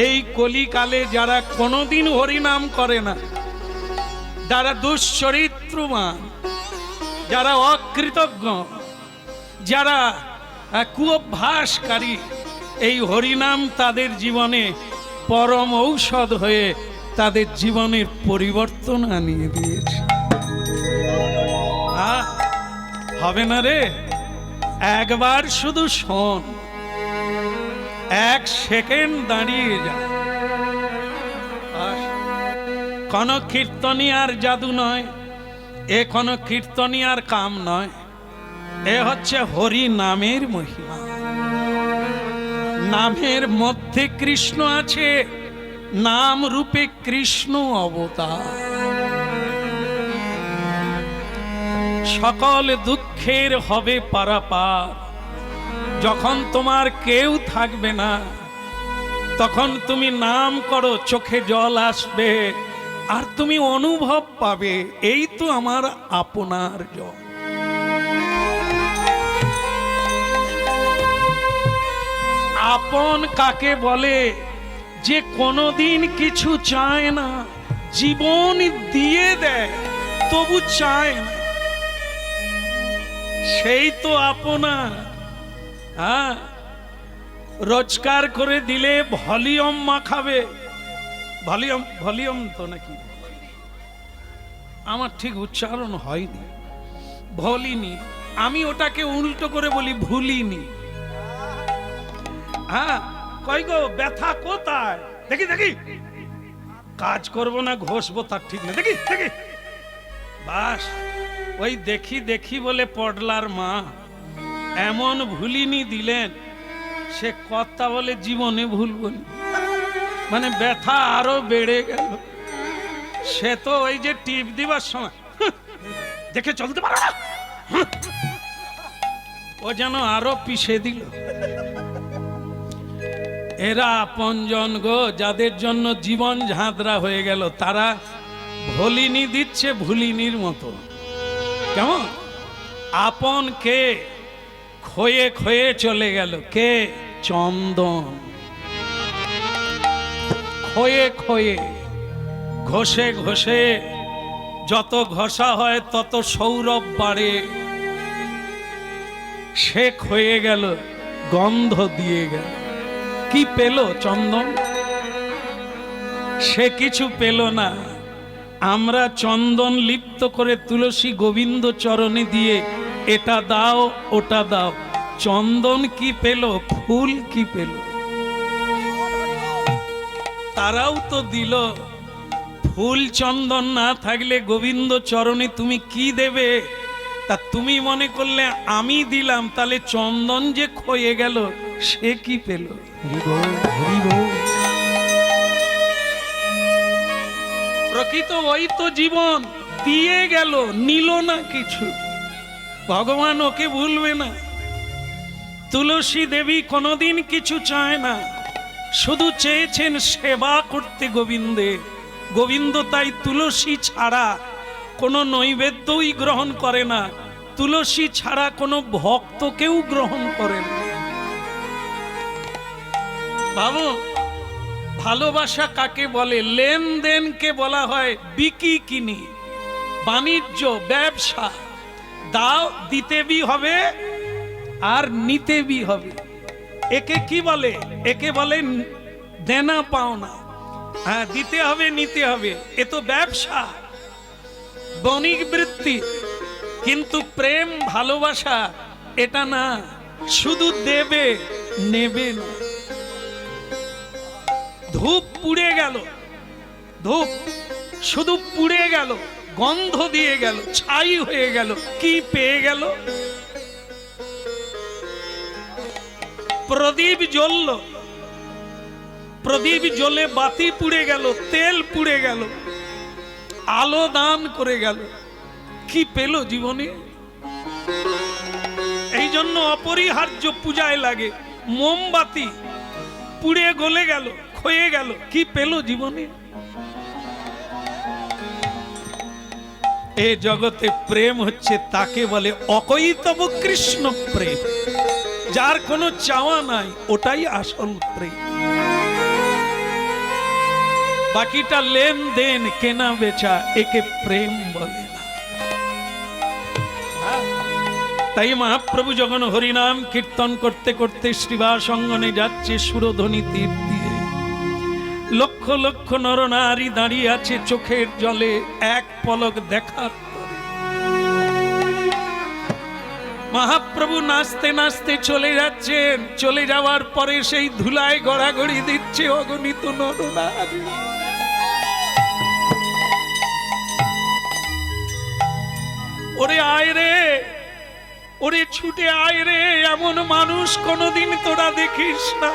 এই কলিকালে যারা কোনোদিন হরিনাম করে না, যারা দুশ্চরিত্রবান, যারা অকৃতজ্ঞ, যারা কুঅভ্যাসকারী, এই হরিনাম তাদের জীবনে পরম ঔষধ হয়ে তাদের জীবনের পরিবর্তন আনিয়ে দিয়েছে। হবে না রে, একবার শুধু শোন, এক সেকেন্ড দাঁড়িয়ে যা। কোন কীর্তনিয়ার জাদু নয়, এ কোন কীর্তনিয়ার কাম নয়, এ হচ্ছে হরি নামের মহিমা। নামের মধ্যে কৃষ্ণ আছে, নাম রূপে কৃষ্ণ অবতার। সকল দুঃখের হবে পারাপার। যখন তোমার কেউ থাকবে না, তখন তুমি নাম করো, চোখে জল আসবে, আর তুমি অনুভব পাবে এই তো আমার আপনার জল। আপন কাকে বলে? যে কোনোদিন কিছু চায় না, জীবন দিয়ে দেয় তবু চায় না, সেই তো আপনার। রোজগার করে দিলে ভলিউম মাখাবে, ভলিউম তো নাকি আমার ঠিক উচ্চারণ হয়নি, ভলিনি, আমি ওটাকে উল্টো করে বলি ভুলিনি। কই গো, ব্যথা কোথায়? দেখি দেখি, কাজ করব না ঘষবো তার ঠিক নেই, দেখি দেখি। বাস ওই দেখি দেখি বলে পডলার মা এমন ভুলিনি দিলেন, সে কথা বলে জীবনে ভুলবো না, মানে ব্যথা আরো বেড়ে গেল। সে তো ওই যে টিপ দিবার সময় দেখে চলতে পারো না, ও যেন আরো পিষে দিল। এরা আপনজন গো, যাদের জন্য জীবন ঝাঁদরা হয়ে গেল, তারা ভলিনি দিচ্ছে ভুলিনির মতো। কেমন আপন কে ক্ষয়ে ক্ষয়ে চলে গেল? কে? চন্দন। ক্ষয়ে ক্ষয়ে, ঘষে ঘষে, যত ঘষা হয় তত সৌরভ বাড়ে। সে ক্ষয়ে গেল, গন্ধ দিয়ে গেল। কি পেল চন্দন? সে কিছু পেল না। আমরা চন্দন লিপ্ত করে তুলসী গোবিন্দ চরণে দিয়ে এটা দাও ওটা দাও, চন্দন কি পেল? ফুল কি পেল? তারাও তো দিল। ফুল চন্দন না থাকলে গোবিন্দ চরণে তুমি কি দেবে? তা তুমি মনে করলে আমি দিলাম, তাহলে চন্দন যে ক্ষয়ে গেল সে কি পেল? প্রকৃত ওই তো জীবন দিয়ে গেল, নিল না কিছু। ভগবান ওকে ভুলবে না। তুলসী দেবী কোনোদিন কিছু চায় না, শুধু চেয়েছেন সেবা করতে গোবিন্দে। গোবিন্দ তাই তুলসী ছাড়া কোনো নৈবেদ্যই গ্রহণ করে না, তুলসী ছাড়া কোনো ভক্তকেও গ্রহণ করে না। ভাবো, ভালোবাসা কাকে বলে? লেনদেনকে বলা হয় বিকি কিনি, বাণিজ্য, ব্যবসা। দাও, দিতে বি হবে আর নিতে বি হবে। একে কি বলে? একে বলে দেনা পাওনা। হ্যাঁ, দিতে হবে নিতে হবে, এ তো ব্যবসা, বণিক বৃত্তি। কিন্তু প্রেম ভালোবাসা এটা না, শুধু দেবে নেবে না। ধূপ পুড়ে গেল, ধূপ শুধু পুড়ে গেল, গন্ধ দিয়ে গেল, ছাই হয়ে গেল, কি পেয়ে গেল? প্রদীপ জ্বলল, প্রদীপ জ্বলে বাতি পুড়ে গেল, তেল পুড়ে গেল, আলো দান করে গেল, কি পেল জীবনে? এই জন্য অপরিহার্য পূজায় লাগে মোমবাতি, পুড়ে গলে গেল, ক্ষয়ে গেল, কি পেল জীবনে? এ জগতে প্রেম হচ্ছে তাকে বলে অকৈতব কৃষ্ণ প্রেম, যার কোনো চাওয়া নাই, ওটাই আসল প্রেম। বাকিটা লেনদেন, কেনা বেচা, একে প্রেম বলে না। তাই মহাপ্রভু যখন হরিনাম কীর্তন করতে করতে শ্রীবাস অঙ্গনে যাচ্ছে সুরধ্বনি তীর দিয়ে, লক্ষ লক্ষ নরনারী দাঁড়িয়ে আছে চোখের জলে এক পলক দেখার পরে। মহাপ্রভু নাচতে নাচতে চলে যাচ্ছেন, চলে যাওয়ার পরে সেই ধুলায় গড়াগড়ি দিচ্ছে অগণিত নরনারী। ওরে আয় রে, ওরে ছুটে আয় রে, এমন মানুষ কোনদিন তোরা দেখিস না।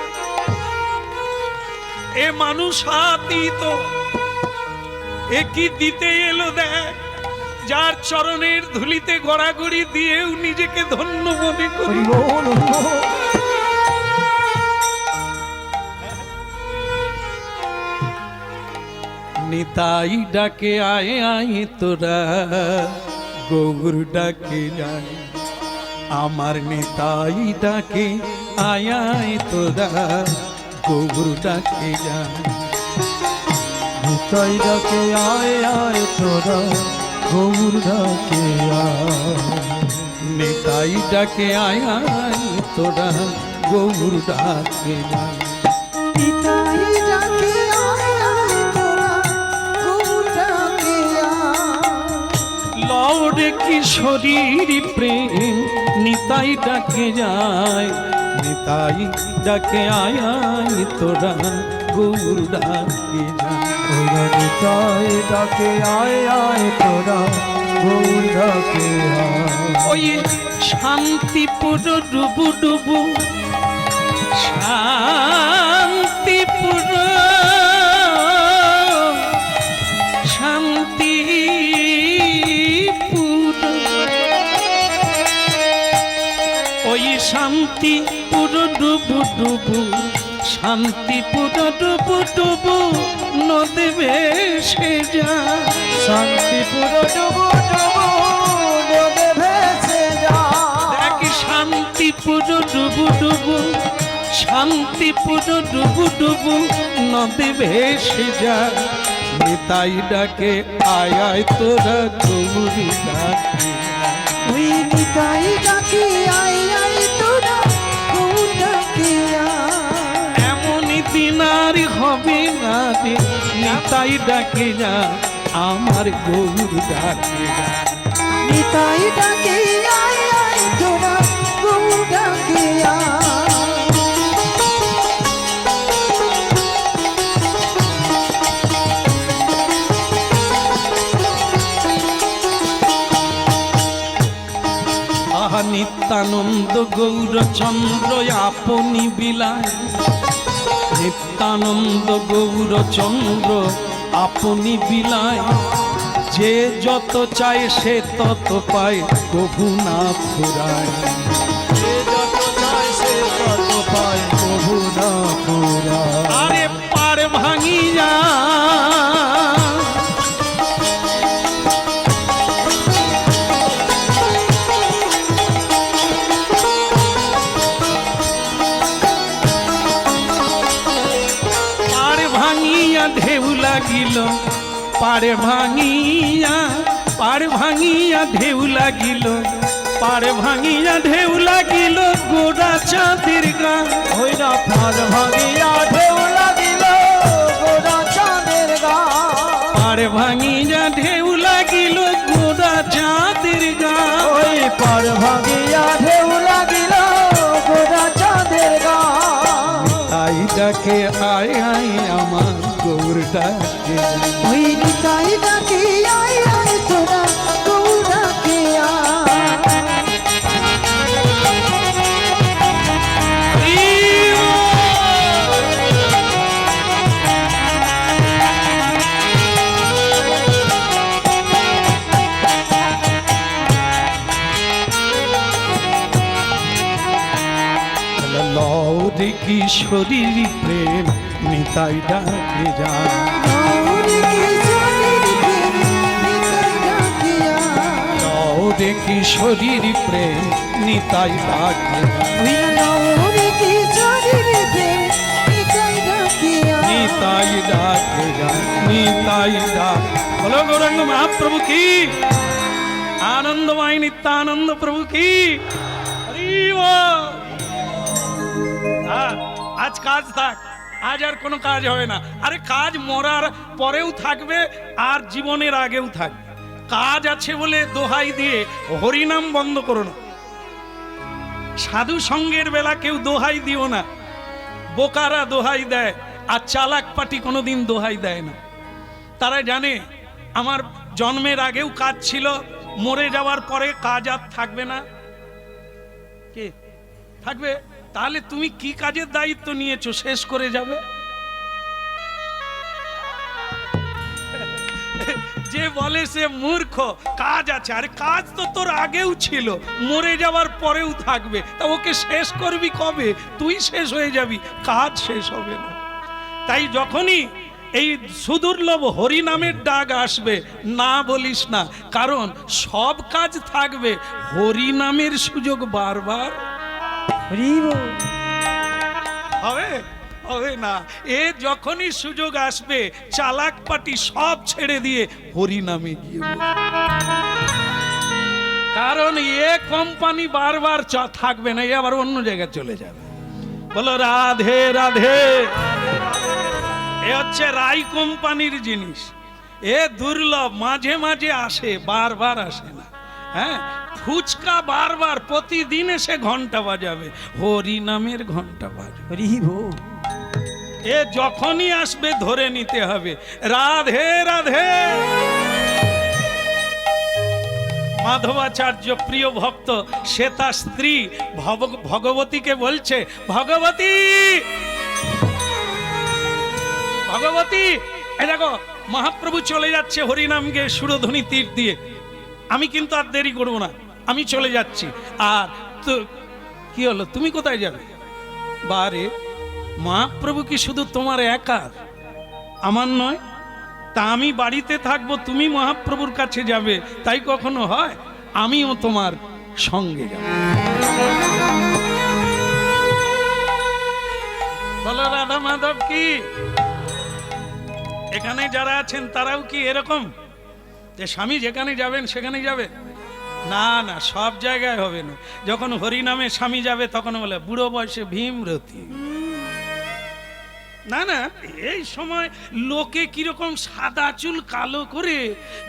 এ মানুষ হাতি তো, এ কি দিতে এলো দেখ, যার চরণের ধুলিতে গড়াগড়ি দিয়েও নিজেকে ধন্য মনে করি। নিতাই ডাকে আয় আয় তোরা, গৌর ডাকে যায়, আমার নিতাই ডাকে আয় আয় তোরা, গৌর ডাকে যায়। নিতাই ডাকে আয় আয় তোরা, গৌর ডাকে আয়। নিতাই ডাকে আয় আয় তোরা, গৌর ডাকে যায়। নিতাই ডাকে আয় আয় তোরা, গৌর ডাকে আয়। লওরে কিশোরীর প্রেম, নিতাই ডাকে যায়, নিতাই ডাকে আয় আয় তোরা, গৌর ডাকে যায়। ওরা নিতাই ডাকে আয় আয় তোরা, গৌর ডাকে আয়। ওই শান্তিপুর ডুবু ডুবু, শান্তিপুর শান্তিপুর, ওই শান্তিপুর ডুবু ডুবু, শান্তিপুর ডুবু ডুবু, নদী ভেসে যায়। শান্তিপুর ডুবু ডুবু, নদে ভেসে যায়। দেখ শান্তিপুর ডুবু ডুবু, শান্তিপুর ডুবু ডুবু, নদী ভেসে যায়। নিতাই ডাকে আয় আয় তোরা, গৌর ডাকে। ওই নিতাই ডাকে আয় আয় তোরা, গৌর ডাকে আয়। এমনই দিন আর হবে না রে, নিতাই ডাকে যা, আমার গৌর ডাকে যা। নিতাই ডাকে আয় আয় তোরা, গৌর ডাকে আয়। আহা নিত্যানন্দ গৌরচন্দ্র আপনি বিলায়, নিত্যানন্দ গৌরচন্দ্র আপনি বিলায়। যে যত চায় সে তত পায়, প্রভু না ফুরায়। যে যত চায় সে তত পায়, প্রভু না ফুরায়। আরে পার ভাঙিয়া ঢেউ লাগিল, পাড়ে ভাঙিয়া, পাড় ভাঙিয়া ঢেউ লাগিল, পাড়ে ভাঙিয়া ঢেউ লাগিল, গোড়া চাঁদের গা। ওই না পার ভাঙিয়া ঢেউ লাগিল, গোরা চাঁদের গা। পাড়ে ভাঙিয়া ঢেউ লাগিল, গোড়া চাঁদের গা। ওই পার ভাঙিয়া ঢেউ লাগিল, গোরা চাঁদের গা। তাই ডাকে আয় আয় আমার গৌর ডাকে যায়। ওই নিতাই ডাকে আয় আয় তোরা, গৌর ডাকে লওরে কিশোরীর প্রেম, নিতাই ডাকে যায়। লওরে কিশোরীর প্রেম, নিতাই ডাকে যায়। নিতাই নিতাই ডাকে যায়, নিতাই ডাক। বলো গৌরাঙ্গ মহাপ্রভু কি, আনন্দময় নিত্যানন্দ প্রভু কি। হরি বল। আজ কাজ থাক, আজ আর কোনো কাজ হবে না। আরে কাজ মরার পরেও থাকবে আর জীবনের আগেও থাকবে। কাজ আছে বলে দোহাই দিয়ে হরিনাম বন্ধ করো না। সাধু সঙ্গের বেলা কেউ দোহাই দিও না। বোকারা দোহাই দেয়, আর চালাক পাটি কোনোদিন দোহাই দেয় না। তারা জানে আমার জন্মের আগেও কাজ ছিল, মরে যাওয়ার পরে কাজ আর থাকবে না। কে থাকবে? তাহলে তুমি কি কাজের দায়িত্ব নিয়েছো শেষ করে যাবে? যে বলে সে মূর্খ। কাজ আছে, আরে কাজ তো তোর আগেও ছিল, মরে যাওয়ার পরেও থাকবে, তা ওকে শেষ করবি কবে? তুই শেষ হয়ে যাবি, কাজ শেষ হবে না। তাই যখনই এই সুদুর্লভ হরি নামের ডাক আসবে, না বলিস না, কারণ সব কাজ থাকবে, হরি নামের সুযোগ বারবার হবে হবে না। এ যখনই সুযোগ আসবে, চালাক পাটি সব ছেড়ে দিয়ে হরি নামে গিয়ে বসবে। কারণ এ কোম্পানি বারবার থাকবে না, এ আবার অন্য জায়গায় চলে যাবে। বলো রাধে রাধে। এ হচ্ছে রাই কোম্পানির জিনিস। এ দুর্লভ, মাঝে মাঝে আসে, বারবার আসে না। হ্যাঁ, ফুচকা বারবার প্রতিদিন এসে ঘন্টা বাজাবে, হরি নামের ঘন্টা বাজবে। এ যখনই আসবে ধরে নিতে হবে। রাধে রাধে। মাধবাচার্য প্রিয় ভক্ত, সে তার স্ত্রী ভগবতীকে বলছে, ভগবতী ভগবতী, এই দেখো মহাপ্রভু চলে যাচ্ছে হরিনাম গে সুরধ্বনি তীর দিয়ে, আমি কিন্তু আর দেরি করবো না, আমি চলে যাচ্ছি। আর তো কি হলো, তুমি কোথায় যাবে? বারে, মহাপ্রভু কি শুধু তোমার একা, আমার নয়? তা আমি বাড়িতে থাকবো, তুমি মহাপ্রভুর কাছে যাবে, তাই কখনো হয়? আমিও তোমার সঙ্গে যাব। বলো রাধা মাধব কি। এখানে যারা আছেন তারাও কি এরকম যে স্বামী যেখানে যাবেন সেখানে যাবে? না না, সব জায়গায় হবে না। যখন হরিনামে স্বামী যাবে তখন বলে বুড়ো বয়সে ভীমরতি। না না, এই সময় লোকে কিরকম সাদা চুল কালো করে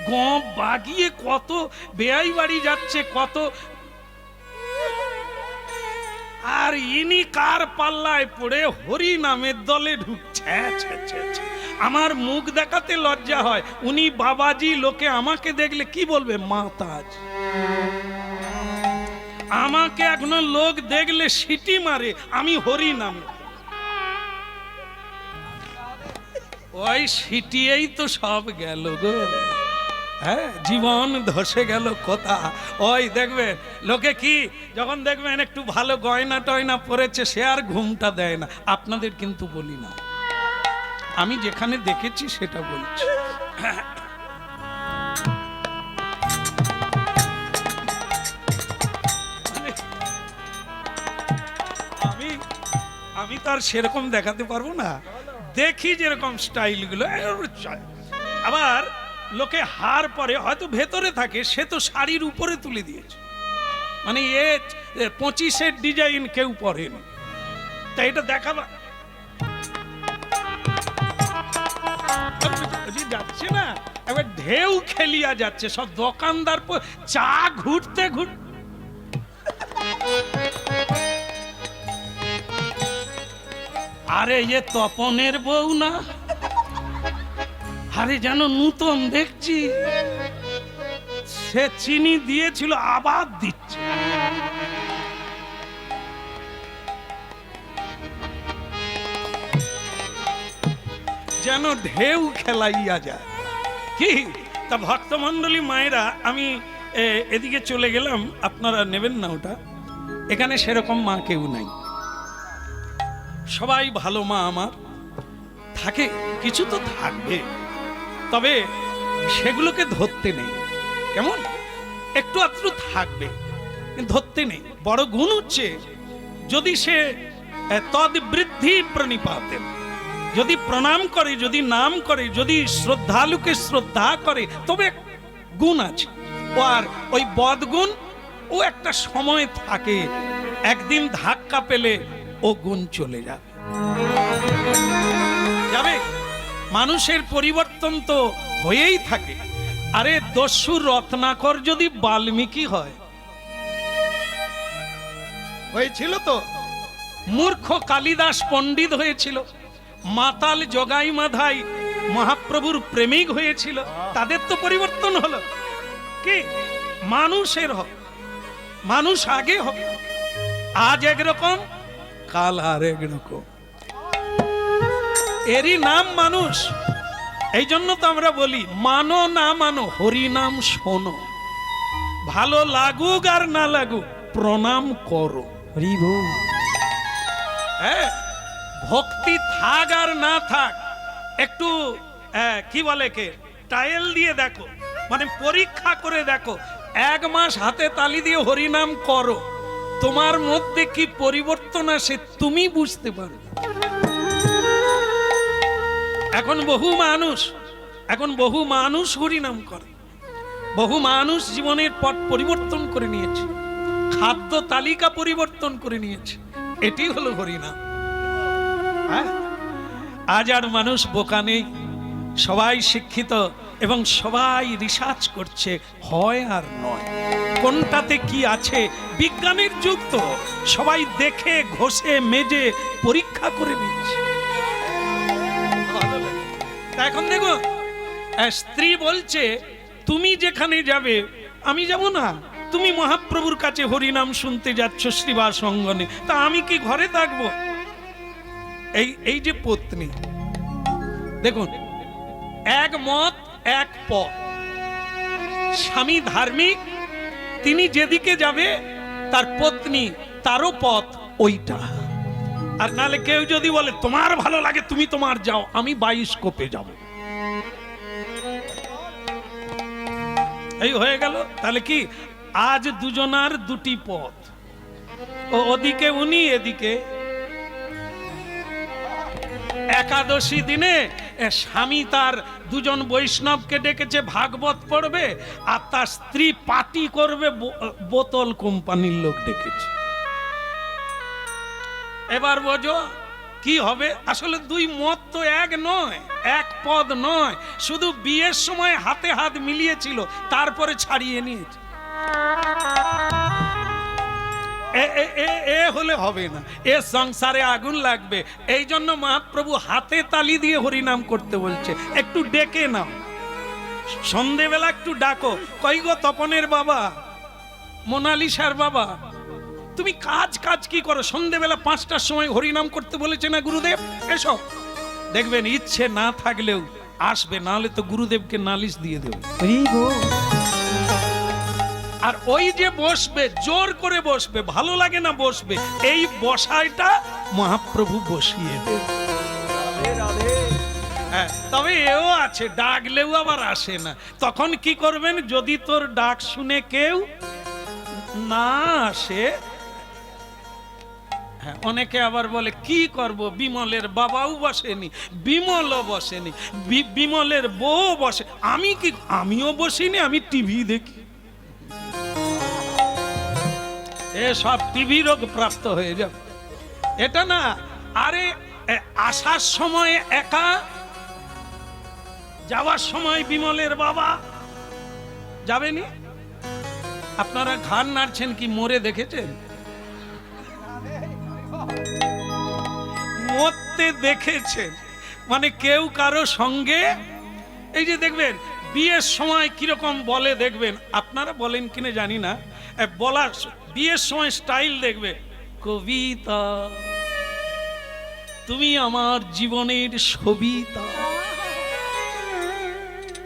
গম বাগিয়ে কত বেয়াই বাড়ি যাচ্ছে, কত। আর ইনি কার পাল্লায় পড়ে হরি নামের দলে ঢুকছে। আমার মুখ দেখাতে লজ্জা হয়, উনি বাবাজি, লোকে আমাকে দেখলে কি বলবে? মাতাজ। আমাকে এখনো লোক দেখলে সিটি মারে, আমি হরি নামে। ওই সিটিয়েই তো সব গেল গো। হ্যাঁ, জীবন ধসে গেল কোথা। ওই দেখবে লোকে কি, যখন দেখবেন একটু ভালো গয়না টয়না পরেছে, সে আর ঘুমটা দেয় না। আপনাদের কিন্তু বলি না, আমি যেখানে দেখেছি সেটা বলছি। আমি তো আর সেরকম দেখাতে পারবো না, দেখি যেরকম স্টাইল গুলো। আবার লোকে হার পরে হয়তো ভেতরে থাকে, সে তো শাড়ির উপরে তুলে দিয়েছে, মানে এ 25-এর ডিজাইন কেউ পরেনি, তাই এটা দেখাবা যাচ্ছে না। এবার ঢেউ খেলিয়া যাচ্ছে, সব দোকানদার চা ঘুরতে ঘুরতে। আরে এ তপনের বউ না? আরে যেন নূতন দেখছি। সে চিনি দিয়েছিল, আবার দিচ্ছে। যেন ঢেউ খেলাইয়া যায় কি। তা ভক্তমণ্ডলী মায়েরা, আমি এদিকে চলে গেলাম, আপনারা নেবেন না ওটা। এখানে সেরকম মা কেউ নাই, সবাই ভালো মা আমার থাকে, কিছু তো থাকবে, তবে সেগুলোকে ধরতে নেই। কেমন একটু আধটু থাকবে, ধরতে নেই। বড় গুণ হচ্ছে যদি সে তদ বৃদ্ধি প্রণিপাতেন, যদি প্রণাম করে, যদি নাম করে, যদি শ্রদ্ধালুকে শ্রদ্ধা করে, তবে গুণ আছে। ও আর ওই বদগুণ ও একটা সময় থাকে, একদিন ধাক্কা পেলে ও গুণ চলে যাবে। যাবে, মানুষের পরিবর্তন তো হয়েই থাকে। আরে দস্যু রত্নাকর যদি বাল্মীকি হয়, হয়েছিল তো। মূর্খ কালিদাস পণ্ডিত হয়েছিল, মাতাল জগাই মাধাই মহাপ্রভুর প্রেমিক হয়েছিল, তাদের তো পরিবর্তন হলো। কি মানুষের হবে, মানুষ আগে হবে, আজ একরকম কাল আর একরকম, এরই নাম মানুষ। এই জন্য তো আমরা বলি, মানো না মানো হরি নাম শোনো, ভালো লাগুক আর না লাগুক প্রণাম করো। হরি বল। হ্যাঁ, ভক্তি থাক আর না থাক, একটু কি বলে কে ট্রায়াল দিয়ে দেখো, মানে পরীক্ষা করে দেখো। 1 মাস হাতে তালি দিয়ে হরিনাম করো, তোমার মধ্যে কি পরিবর্তন আসে তুমি বুঝতে পারো। এখন বহু মানুষ হরিনাম করে, বহু মানুষ জীবনের পথ পরিবর্তন করে নিয়েছে, খাদ্য তালিকা পরিবর্তন করে নিয়েছে, এটি হলো হরিনাম। হ্যাঁ, আজ আর মানুষ বোকা নেই, সবাই শিক্ষিত এবং সবাই রিসার্চ করছে, হয় আর নয়, কোনটাতে কি আছে। বিজ্ঞানের যুগ তো, সবাই দেখে ঘষে মেজে পরীক্ষা করে নিচ্ছে। এখন দেখো, স্ত্রী বলছে তুমি যেখানে যাবে আমি যাব না, তুমি মহাপ্রভুর কাছে হরিনাম শুনতে যাচ্ছ শ্রীবাস অঙ্গনে, তা আমি কি ঘরে থাকবো? এই যে পত্নী, দেখুন, এক মত এক পথ। স্বামী ধার্মিক, তিনি যেদিকে যাবে তার পত্নী তারও পথ ওইটা। আর নালে কেউ যদি বলে তোমার ভালো লাগে তুমি তোমার যাও, আমি বাইস্কোপে যাব, এই হয়ে গেল। তাহলে কি আজ দুজনার দুটি পথ, ওদিকে উনি এদিকে। একাদশী দিনে স্বামী তার দুজন বৈষ্ণবকে ডেকেছে ভাগবত পড়বে, আর তার স্ত্রী পার্টি করবে, বোতল কোম্পানির লোক ডেকেছে। এবার বোঝো কি হবে। আসলে দুই মত তো এক নয়, এক পদ নয়, শুধু বিয়ের সময় হাতে হাত মিলিয়েছিল, তারপরে ছাড়িয়ে নিয়েছে। এ হলে হবে না, এ সংসারে আগুন লাগবে। এই জন্য মহাপ্রভু হাতে তালি দিয়ে হরিনাম করতে বলছে। একটু ডেকে নাও, সন্ধেবেলা একটু ডাকো, কই গো তপনের বাবা, মোনালিসার বাবা, তুমি কাজ কি করো? সন্ধেবেলা 5টার সময় হরিনাম করতে বলেছে না গুরুদেব, এসো। দেখবেন ইচ্ছে না থাকলেও আসবে, নাহলে তো গুরুদেবকে নালিশ দিয়ে দেবে। হরি বল। আর ওই যে বসবে, জোর করে বসবে, ভালো লাগে না বসবে, এই বসাইটা মহাপ্রভু বসিয়ে দেবে। হ্যাঁ, তবে এও আছে, ডাকলেও আবার আসে না। তখন কি করবেন? যদি তোর ডাক শুনে কেউ না আসে, হ্যাঁ, অনেকে আবার বলে কি করব, বিমলের বাবাও বসেনি, বিমলও বসেনি, বিমলের বউ বসে, আমিও বসিনি, আমি টিভি দেখি। সব টিভি রোগ প্রাপ্ত হয়ে যাবে, এটা না। আরে আসার সময় একা, যাওয়ার সময় বিমলের বাবা যাবেনি। আপনারা ঘাড় নাড়ছেন কি, মরে দেখেছেন? মরতে দেখেছেন মানে কেউ কারো সঙ্গে। এই যে দেখবেন বিয়ের সময় কিরকম বলে, দেখবেন, আপনারা বলেন কিনা জানি না, বলার বিয়ের সময় স্টাইল দেখবে, কবিতা তুমি আমার জীবনের সবিতা,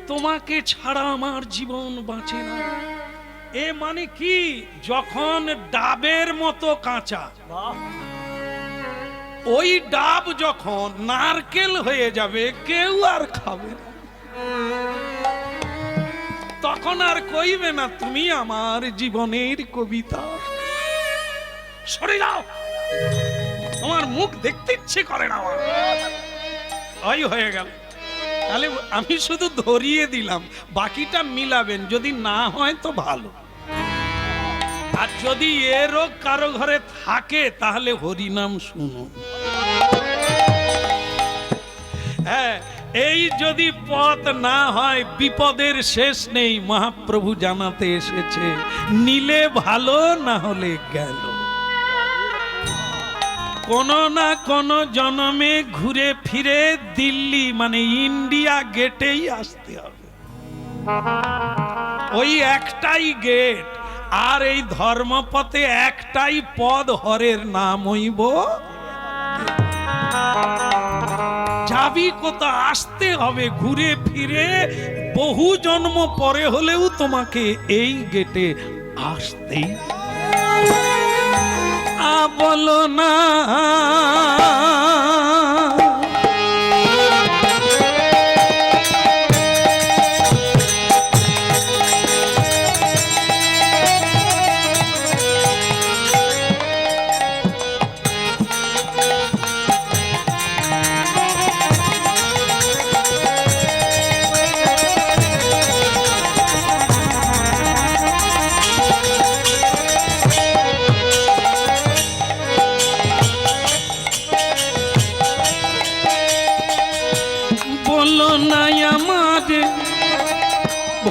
তোমাকে ছাড়া আমার জীবন বাঁচে না। এ মানে কি, যখন ডাবের মতো কাঁচা, ওই ডাব যখন নারকেল হয়ে যাবে কেউ আর খাবে না, তখন আর কইবে না তুমি আমার জীবনের কবিতা। সরে যাও, তোমার মুখ দেখতে ইচ্ছে করে না। ওই হয়ে গেল। তাহলে আমি শুধু ধরিয়ে দিলাম, বাকিটা মিলাবেন, যদি না হয় তো ভালো। আর যদি এরও কারো ঘরে থাকে তাহলে হরিনাম শুনুন। হ্যাঁ, এই যদি পথ না হয় বিপদের শেষ নেই, মহাপ্রভু জানাতে এসেছে, নিলে ভালো না হলে গেল। কোন না কোন জন্মে ঘুরে ফিরে দিল্লি মানে ইন্ডিয়া গেটেই আসতে হবে। ওই একটাই গেট, আর এই ধর্মপথে একটাই পদ, হরের নাম হইব। যাবি কোথা, আসতে হবে ঘুরে ফিরে, বহু জন্ম পরে হলেও তোমাকে এই গেটে আসতেই। বলো না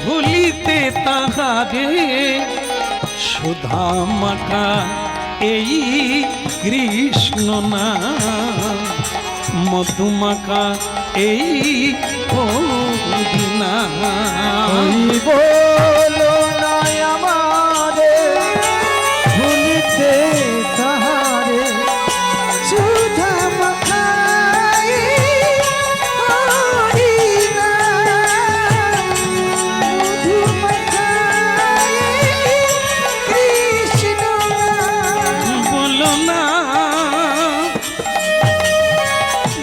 ভুলিতে তাহারে, সুধা মাখা এই কৃষ্ণ নাম, মধুমাখা এই হরিনা। বলো না আমারে ভুলিতে তাহারে, সুধা মাখাই হরিনা, মধু মাখাই কৃষ্ণ নাম। বলো না,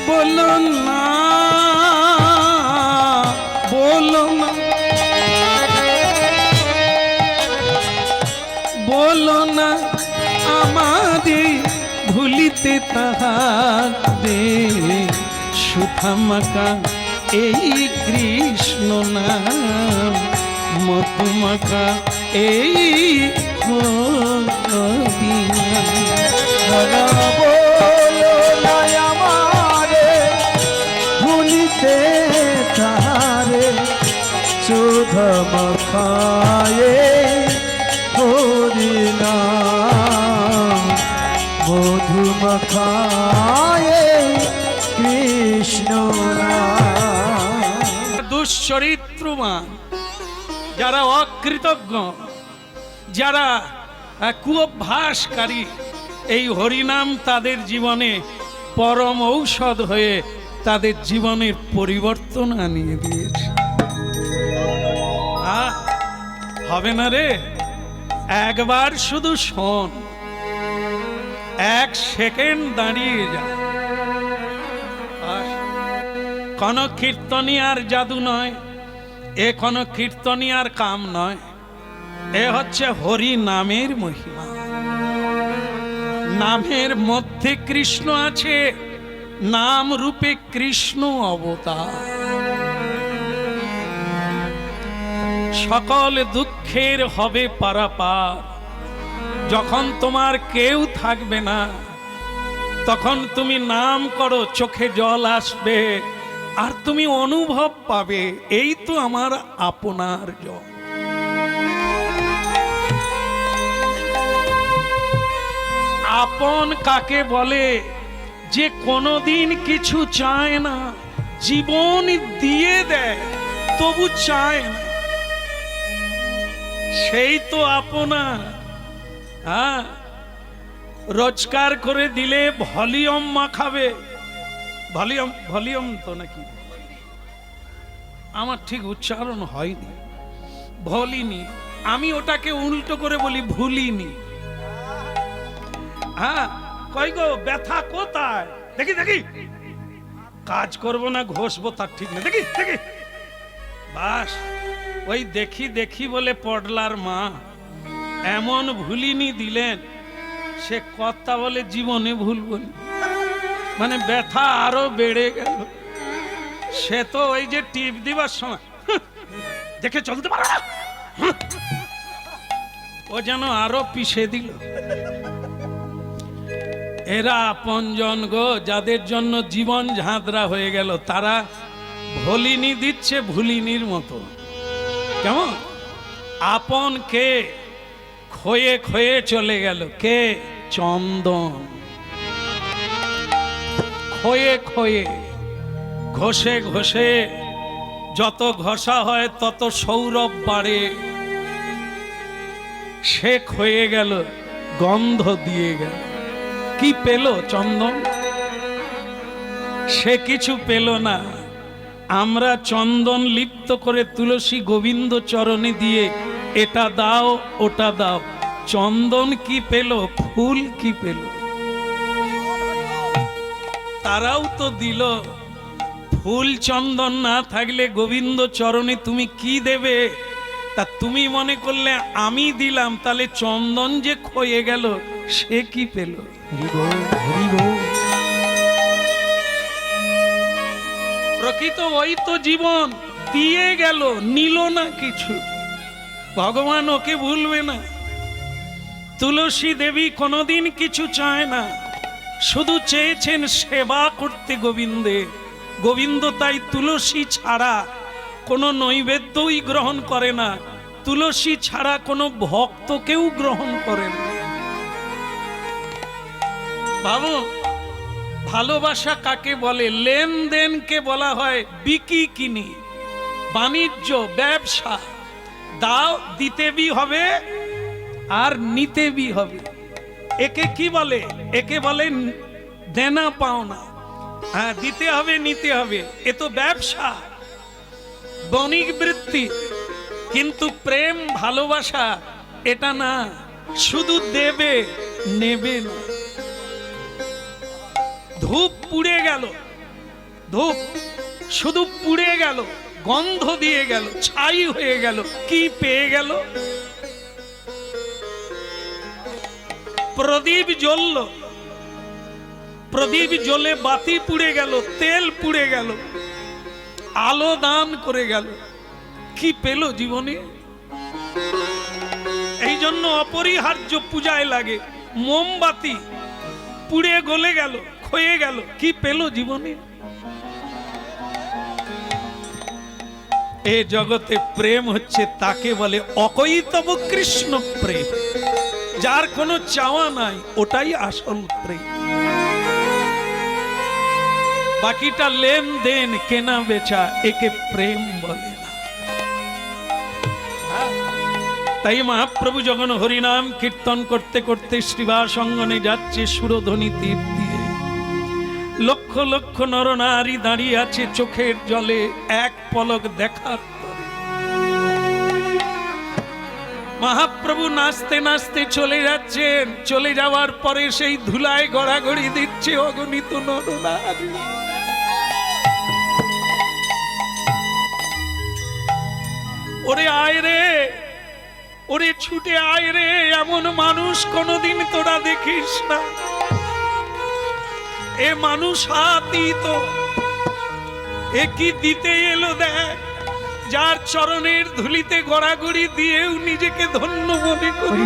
বলো না, বলো না, বলো না আমাদের ভুলিতে তাহারে, সুধামাকা এই কৃষ্ণ নাম, মধুমাকা এই হরিনা। বলো না আমারে ভুলিতে তাহারে, সুধা মাখায়ে হরিনা, মধু মাখায়ে কৃষ্ণ নাম। দুশ্চরিত্রমান, যারা অকৃতজ্ঞ, যারা কুঅভ্যাসকারী, এই হরিনাম তাদের জীবনে পরম ঔষধ হয়ে তাদের জীবনের পরিবর্তন আনিয়ে দিয়েছে। হবে না রে, একবার শুধু শোন, এক সেকেন্ড দাঁড়িয়ে যা। কোন কীর্তনিয়ার জাদু নয়, এ কোন কীর্তনিয়ার কাম নয়, এ হচ্ছে হরি নামের মহিমা। নামের মধ্যে কৃষ্ণ আছে, নাম রূপে কৃষ্ণ অবতার। সকল দুঃখের হবে পারাপার। যখন তোমার কেউ থাকবে না, তখন তুমি নাম করো, চোখে জল আসবে, আর তুমি অনুভব পাবে এই তো আমার আপনার জন। আপন কাকে বলে? যে কোনোদিন কিছু চায় না, জীবন দিয়ে দেয় তবু চায় না, সেই তো আপনার। হ্যাঁ, রোজগার করে দিলে ভলিউম মাখাবে, ভলিউম ভলিউম তো নাকি, আমার ঠিক উচ্চারণ হয়নি, ভলিনি, আমি ওটাকে উল্টো করে বলি ভুলিনি। হ্যাঁ, কই গো ব্যথা কোথায়? দেখি দেখি, কাজ করবো না ঘষবো তার ঠিক নেই, দেখি দেখি, বাস ওই দেখি দেখি বলে পডলার মা এমন ভুলিনি দিলেন, সে কথা বলে জীবনে ভুলব না, মানে ব্যথা আরো বেড়ে গেল। সে তো ওই যে টিপ দিবার সময় দেখে চলতে পারে না, ও যেন আরো পিষে দিল। এরা আপনজন গো, যাদের জন্য জীবন ঝাঁদরা হয়ে গেল, তারা ভলিনি দিচ্ছে ভুলিনির মতো। কেমন আপন কে ক্ষয়ে ক্ষয়ে চলে গেল, কে? চন্দন। ক্ষয়ে ক্ষয়ে ঘষে ঘষে, যত ঘষা হয় তত সৌরভ বাড়ে। সে ক্ষয়ে গেল, গন্ধ দিয়ে গেল। কি পেল চন্দন? সে কিছু পেল না। আমরা চন্দন লিপ্ত করে তুলসী গোবিন্দ চরণে দিয়ে এটা দাও ওটা দাও, চন্দন কি পেল? ফুল কি পেল? তারাও তো দিল। ফুল চন্দন না থাকলে গোবিন্দ চরণে তুমি কি দেবে? তা তুমি মনে করলে আমি দিলাম, তাহলে চন্দন যে ক্ষয়ে গেল সে কি পেল? প্রকৃত ওই তো জীবন দিয়ে গেল, নিল না কিছু। ভগবান ওকে ভুলবে না। তুলসী দেবী কোনোদিন কিছু চায় না, শুধু চেয়েছেন সেবা করতে গোবিন্দের। গোবিন্দ তাই তুলসী ছাড়া কোনো নৈবেদ্যই গ্রহণ করে না, তুলসী ছাড়া কোনো ভক্তকেও গ্রহণ করে না। ভাবো, ভালোবাসা কাকে বলে? লেনদেনকে বলা হয় বিকি কিনি, বাণিজ্য, ব্যবসা। দাও, দিতে বি হবে আর নিতে বি হবে। একে কি বলে? একে বলে দেনা পাওনা। হ্যাঁ, দিতে হবে নিতে হবে, এ তো ব্যবসা, বণিক বৃত্তি। কিন্তু প্রেম ভালোবাসা এটা না, শুধু দেবে নেবে না। ধূপ পুড়ে গেল, ধূপ শুধু পুড়ে গেল, গন্ধ দিয়ে গেল, ছাই হয়ে গেল, কি পেয়ে গেল? প্রদীপ জ্বলল, প্রদীপ জ্বলে বাতি পুড়ে গেল, তেল পুড়ে গেল, আলো দান করে গেল, কি পেল জীবনে? এই জন্য অপরিহার্য পূজায় লাগে মোমবাতি, পুড়ে গলে গেল, ক্ষয়ে গেল, কি পেল জীবনে? এ জগতে প্রেম হচ্ছে তাকে বলে অকৈতব কৃষ্ণ প্রেম, যার কোনো চাওয়া নাই, ওটাই আসল প্রেম। বাকিটা লেনদেন, কেনা বেচা, একে প্রেম বলে না। তাই মহাপ্রভু যখন হরিনাম কীর্তন করতে করতে শ্রীবাস অঙ্গনে যাচ্ছে সুরধ্বনি তীর দিয়ে, লক্ষ লক্ষ নরনারী দাঁড়িয়ে আছে চোখের জলে এক পলক দেখার পরে। মহাপ্রভু নাচতে নাচতে চলে যাচ্ছেন, চলে যাওয়ার পরে সেই ধুলায় গড়াগড়ি দিচ্ছে অগণিত নরনারী। ওরে আয় রে, ওরে ছুটে আয় রে, এমন মানুষ কোনদিন তোরা দেখিস না। এ মানুষ আতীত, এ কি দিতে এলো দেখ, যার চরণের ধুলিতে গড়াগড়ি দিয়েও নিজেকে ধন্য মনে করি।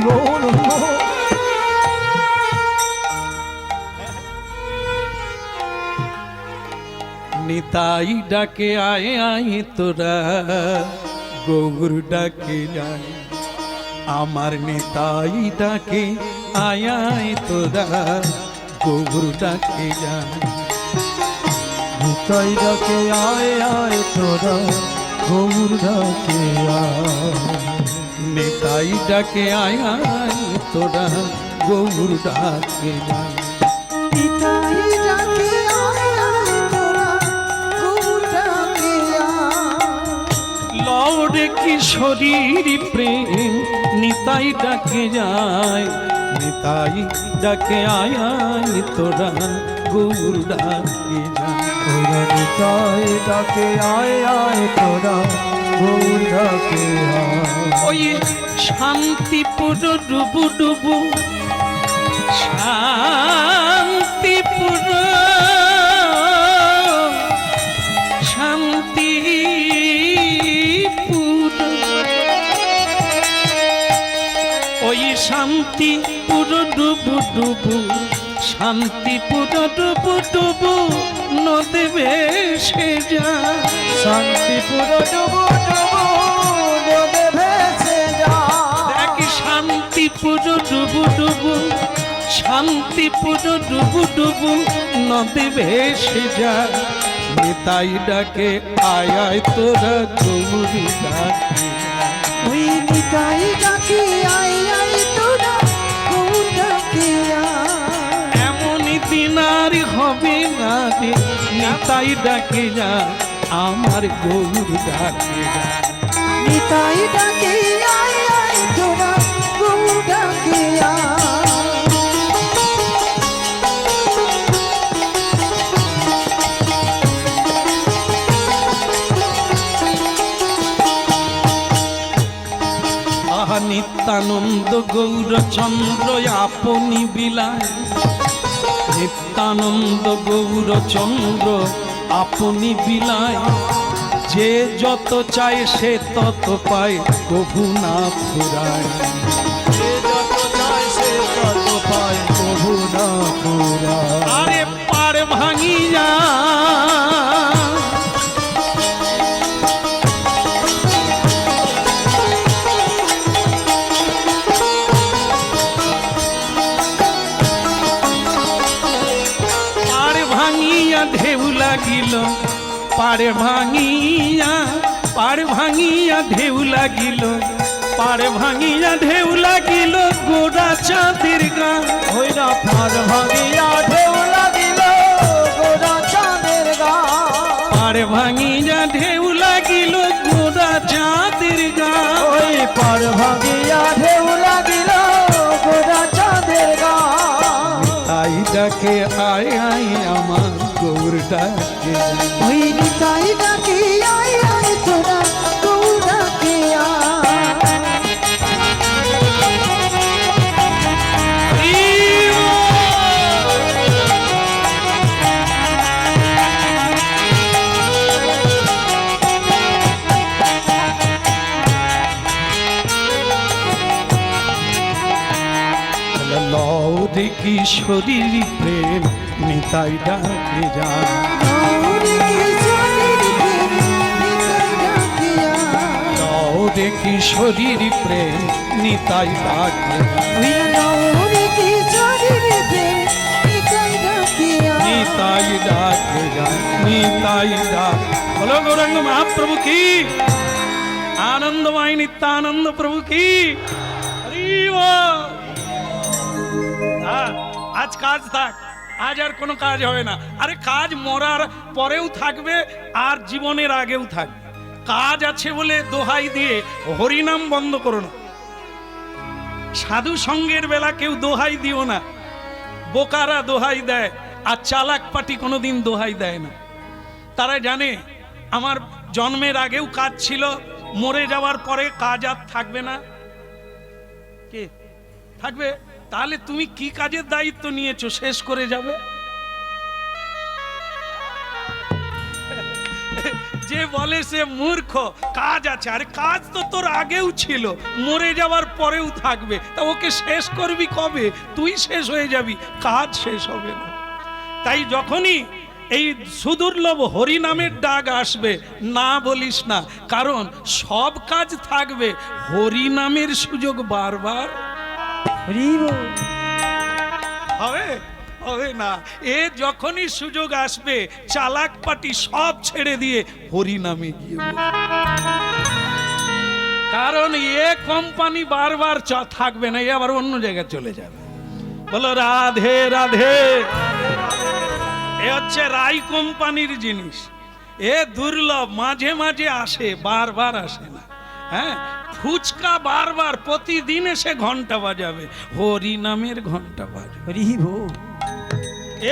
নিতাই ডাকে আয় আয় তোরা, গৌর ডাকে যায়, আমার নিতাই ডাকে আয় আয় তোরা, গৌর ডাকে যায়। নিতাই ডাকে আয় আয় তোরা, গৌর ডাকে আয়। নিতাই ডাকে আয় আয় তোরা, গৌর ডাকে যায়। নিতাই ডাকে আয় আয় তোরা, গৌর ডাকে আয়। লওরে কিশোরীর প্রেম, নিতাই ডাকে যায়, নিতাই ডাকে আয় আয় তোরা, গৌর ডাকে যায়। ওরা নিতাই ডাকে আয় আয় তোরা, গৌর ডাকে আয়। ওই শান্তিপুর ডুবু ডুবু, শান্তিপুর, শান্তিপুর শান্তি ওই শান্তি পুরো ডুবু ডুবু শান্তি পুরো ডুবু ডুবু নদী ভেসে যায় শান্তিপুর ডুবু ডুবু নদে ভেসে যায় দেখ শান্তি পুরো ডুবু ডুবু শান্তি পুরো ডুবু ডুবু নদী ভেসে যায় নিতাই ডাকে আয় আয় তোরা গৌরী ডাকে ওই নিতাই ডাকি আই আই তোরা গৌর ডাকি আয়। এমনই দিন আর হবে না রে নিতাই ডাকে যা আমার গৌর ডাকে যা নিতাই ডাকি আই আই তোরা গৌর ডাকি আয়। আহা নিত্যানন্দ গৌরচন্দ্র আপনি বিলায় নিত্যানন্দ গৌরচন্দ্র আপনি বিলায় যে যত চায় সে তত পায় কভু না ফুরায় যে যত চায় সে তত পায় প্রভু না পুরায় আরে পার ভাঙিয়া ঢেউ লাগিল পাড়ে ভাঙিয়া ঢেউ লাগিল পাড়ে ভাঙিয়া ঢেউ লাগিল গোড়া চাঁদের গা ওই না পার ভাঙিয়া ঢেউ লাগিল গোরা চাঁদের গা পাড়ে ভাঙিয়া ঢেউ লাগিল গোড়া চাঁদের গা ওই পার ভাঙিয়া ঢেউ লাগিল গোরা চাঁদের গা তাই ডাকে আয় আয় আমার গৌর ডাকে ওই নিতাই ডাকি আই আই তোরা গৌর ডাকি লও দেখি শরীর প্রেম নিতাই ডাকে যা লও দেখি শরীর প্রেম নিতাই ডাকে নিতাই ডাকে যা নিতাই ডাক বলো গৌরাঙ্গ মহাপ্রভু কি আনন্দময় নিত্যানন্দ প্রভু কি হরি বল। আজ কাজ থাক আজ আর কোনো কাজ হবে না আরে কাজ মরার পরেও থাকবে আর জীবনের আগেও থাকবে কাজ আছে বলে দোহাই দিয়ে হরিনাম বন্ধ করো না সাধু সঙ্গের বেলা কেউ দোহাই দিও না বোকারা দোহাই দেয় আর চালাক পাটি কোনোদিন দোহাই দেয় না তারা জানে আমার জন্মের আগেও কাজ ছিল মরে যাওয়ার পরে কাজ আর থাকবে না কে থাকবে তাহলে তুমি কি কাজের দায়িত্ব নিয়েছো শেষ করে যাবে যে বলে সে মূর্খ কাজ আছে আরে কাজ তো তোর আগেও ছিল মরে যাওয়ার পরেও থাকবে তা ওকে শেষ করবি কবে তুই শেষ হয়ে যাবি কাজ শেষ হবে না তাই যখনই এই সুদুর্লভ হরি নামের ডাক আসবে না বলিস না কারণ সব কাজ থাকবে হরি নামের সুযোগ বারবার হবে হবে না এ যখনই সুযোগ আসবে চালাক পাটি সব ছেড়ে দিয়ে হরি নামে গিয়ে কারণ এ কোম্পানি বারবার থাকবে না এ আবার অন্য জায়গায় চলে যাবে বলো রাধে রাধে এ হচ্ছে রাই কোম্পানির জিনিস এ দুর্লভ মাঝে মাঝে আসে বারবার আসে না হ্যাঁ ফুচকা বারবার প্রতিদিন এসে ঘন্টা বাজাবে হরি নামের ঘন্টা বাজবে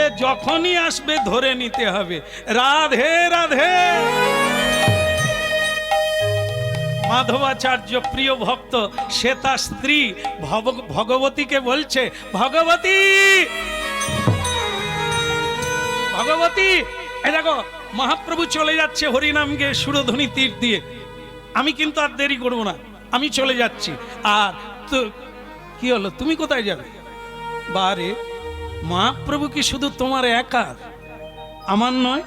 এ যখনই আসবে ধরে নিতে হবে রাধে রাধে মাধবাচার্য প্রিয় ভক্ত সে তার স্ত্রী ভগবতীকে বলছে ভগবতী ভগবতী এই দেখো মহাপ্রভু চলে যাচ্ছে হরিনাম গেয়ে সুরধ্বনি তীর দিয়ে, আমি কিন্তু আর দেরি করবো না, আমি চলে যাচ্ছি। আর তো কি হলো, তুমি কোথায় যাবে? বারে, মহাপ্রভু কি শুধু তোমার একার, আমার নয়?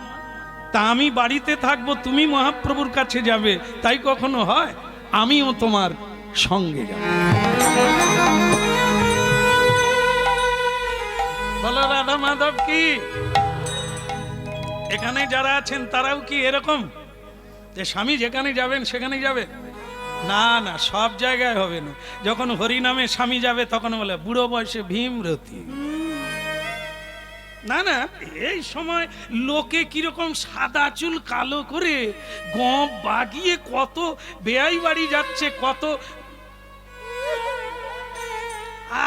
তা আমি বাড়িতে থাকবো, তুমি মহাপ্রভুর কাছে যাবে, তাই কখনো হয়? আমিও তোমার সঙ্গে যাব। বলো রাধা মাধব কি? এখানে যারা আছেন তারাও কি এরকম যে স্বামী যেখানে যাবেন সেখানে যাবে? না না, সব জায়গায় হবে না। যখন হরিনামে স্বামী যাবে তখন বলে বুড়ো বয়সে ভীমরতি। না না, এই সময় লোকে কিরকম সাদা চুল কালো করে গপ বাগিয়ে কত বেয়াই বাড়ি যাচ্ছে, কত।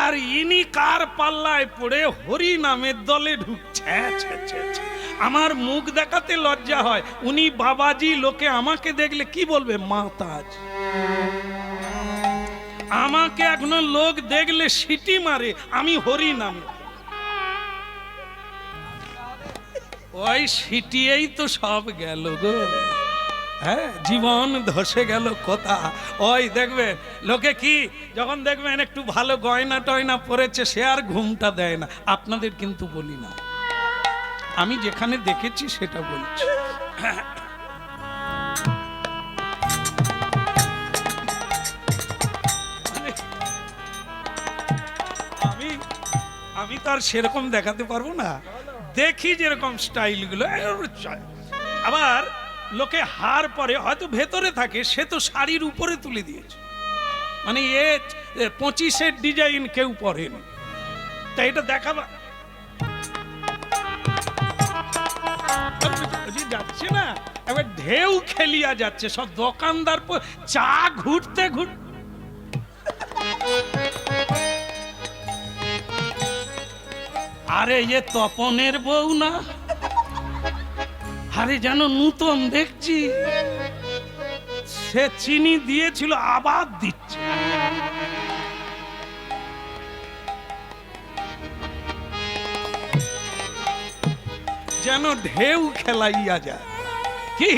আর ইনি কার পাল্লায় পড়ে হরি নামের দলে ঢুকছে। আমার মুখ দেখাতে লজ্জা হয়, উনি বাবাজি, লোকে আমাকে দেখলে কি বলবে? মাতাজ। আমাকে এখনো লোক দেখলে সিটি মারে, আমি হরি নামে। ওই সিটিয়েই তো সব গেল গো। হ্যাঁ, জীবন ধসে গেল কোথা। ওই দেখবেন লোকে কি, যখন দেখবেন একটু ভালো গয়না টয়না পরেছে, সে আর ঘুমটা দেয় না। আপনাদের কিন্তু বলি না, আমি যেখানে দেখেছি সেটা বলছি। আমি তো আর সেরকম দেখাতে পারবো না, দেখি যেরকম স্টাইলগুলো। আবার লোকে হার পরে হয়তো ভেতরে থাকে, সে তো শাড়ির উপরে তুলে দিয়েছে, মানে 25-এর ডিজাইন কেউ পরেনি, তাই এটা দেখাবা যাচ্ছে না। এবার ঢেউ খেলিয়া যাচ্ছে, সব দোকানদার চা ঘুরতে ঘুরতে। আরে এ তপনের বউ না? আরে যেন নূতন দেখছি, সে চিনি দিয়েছিল আবার দিচ্ছে। যেন ঢেউ খেলাইয়া যায় কি।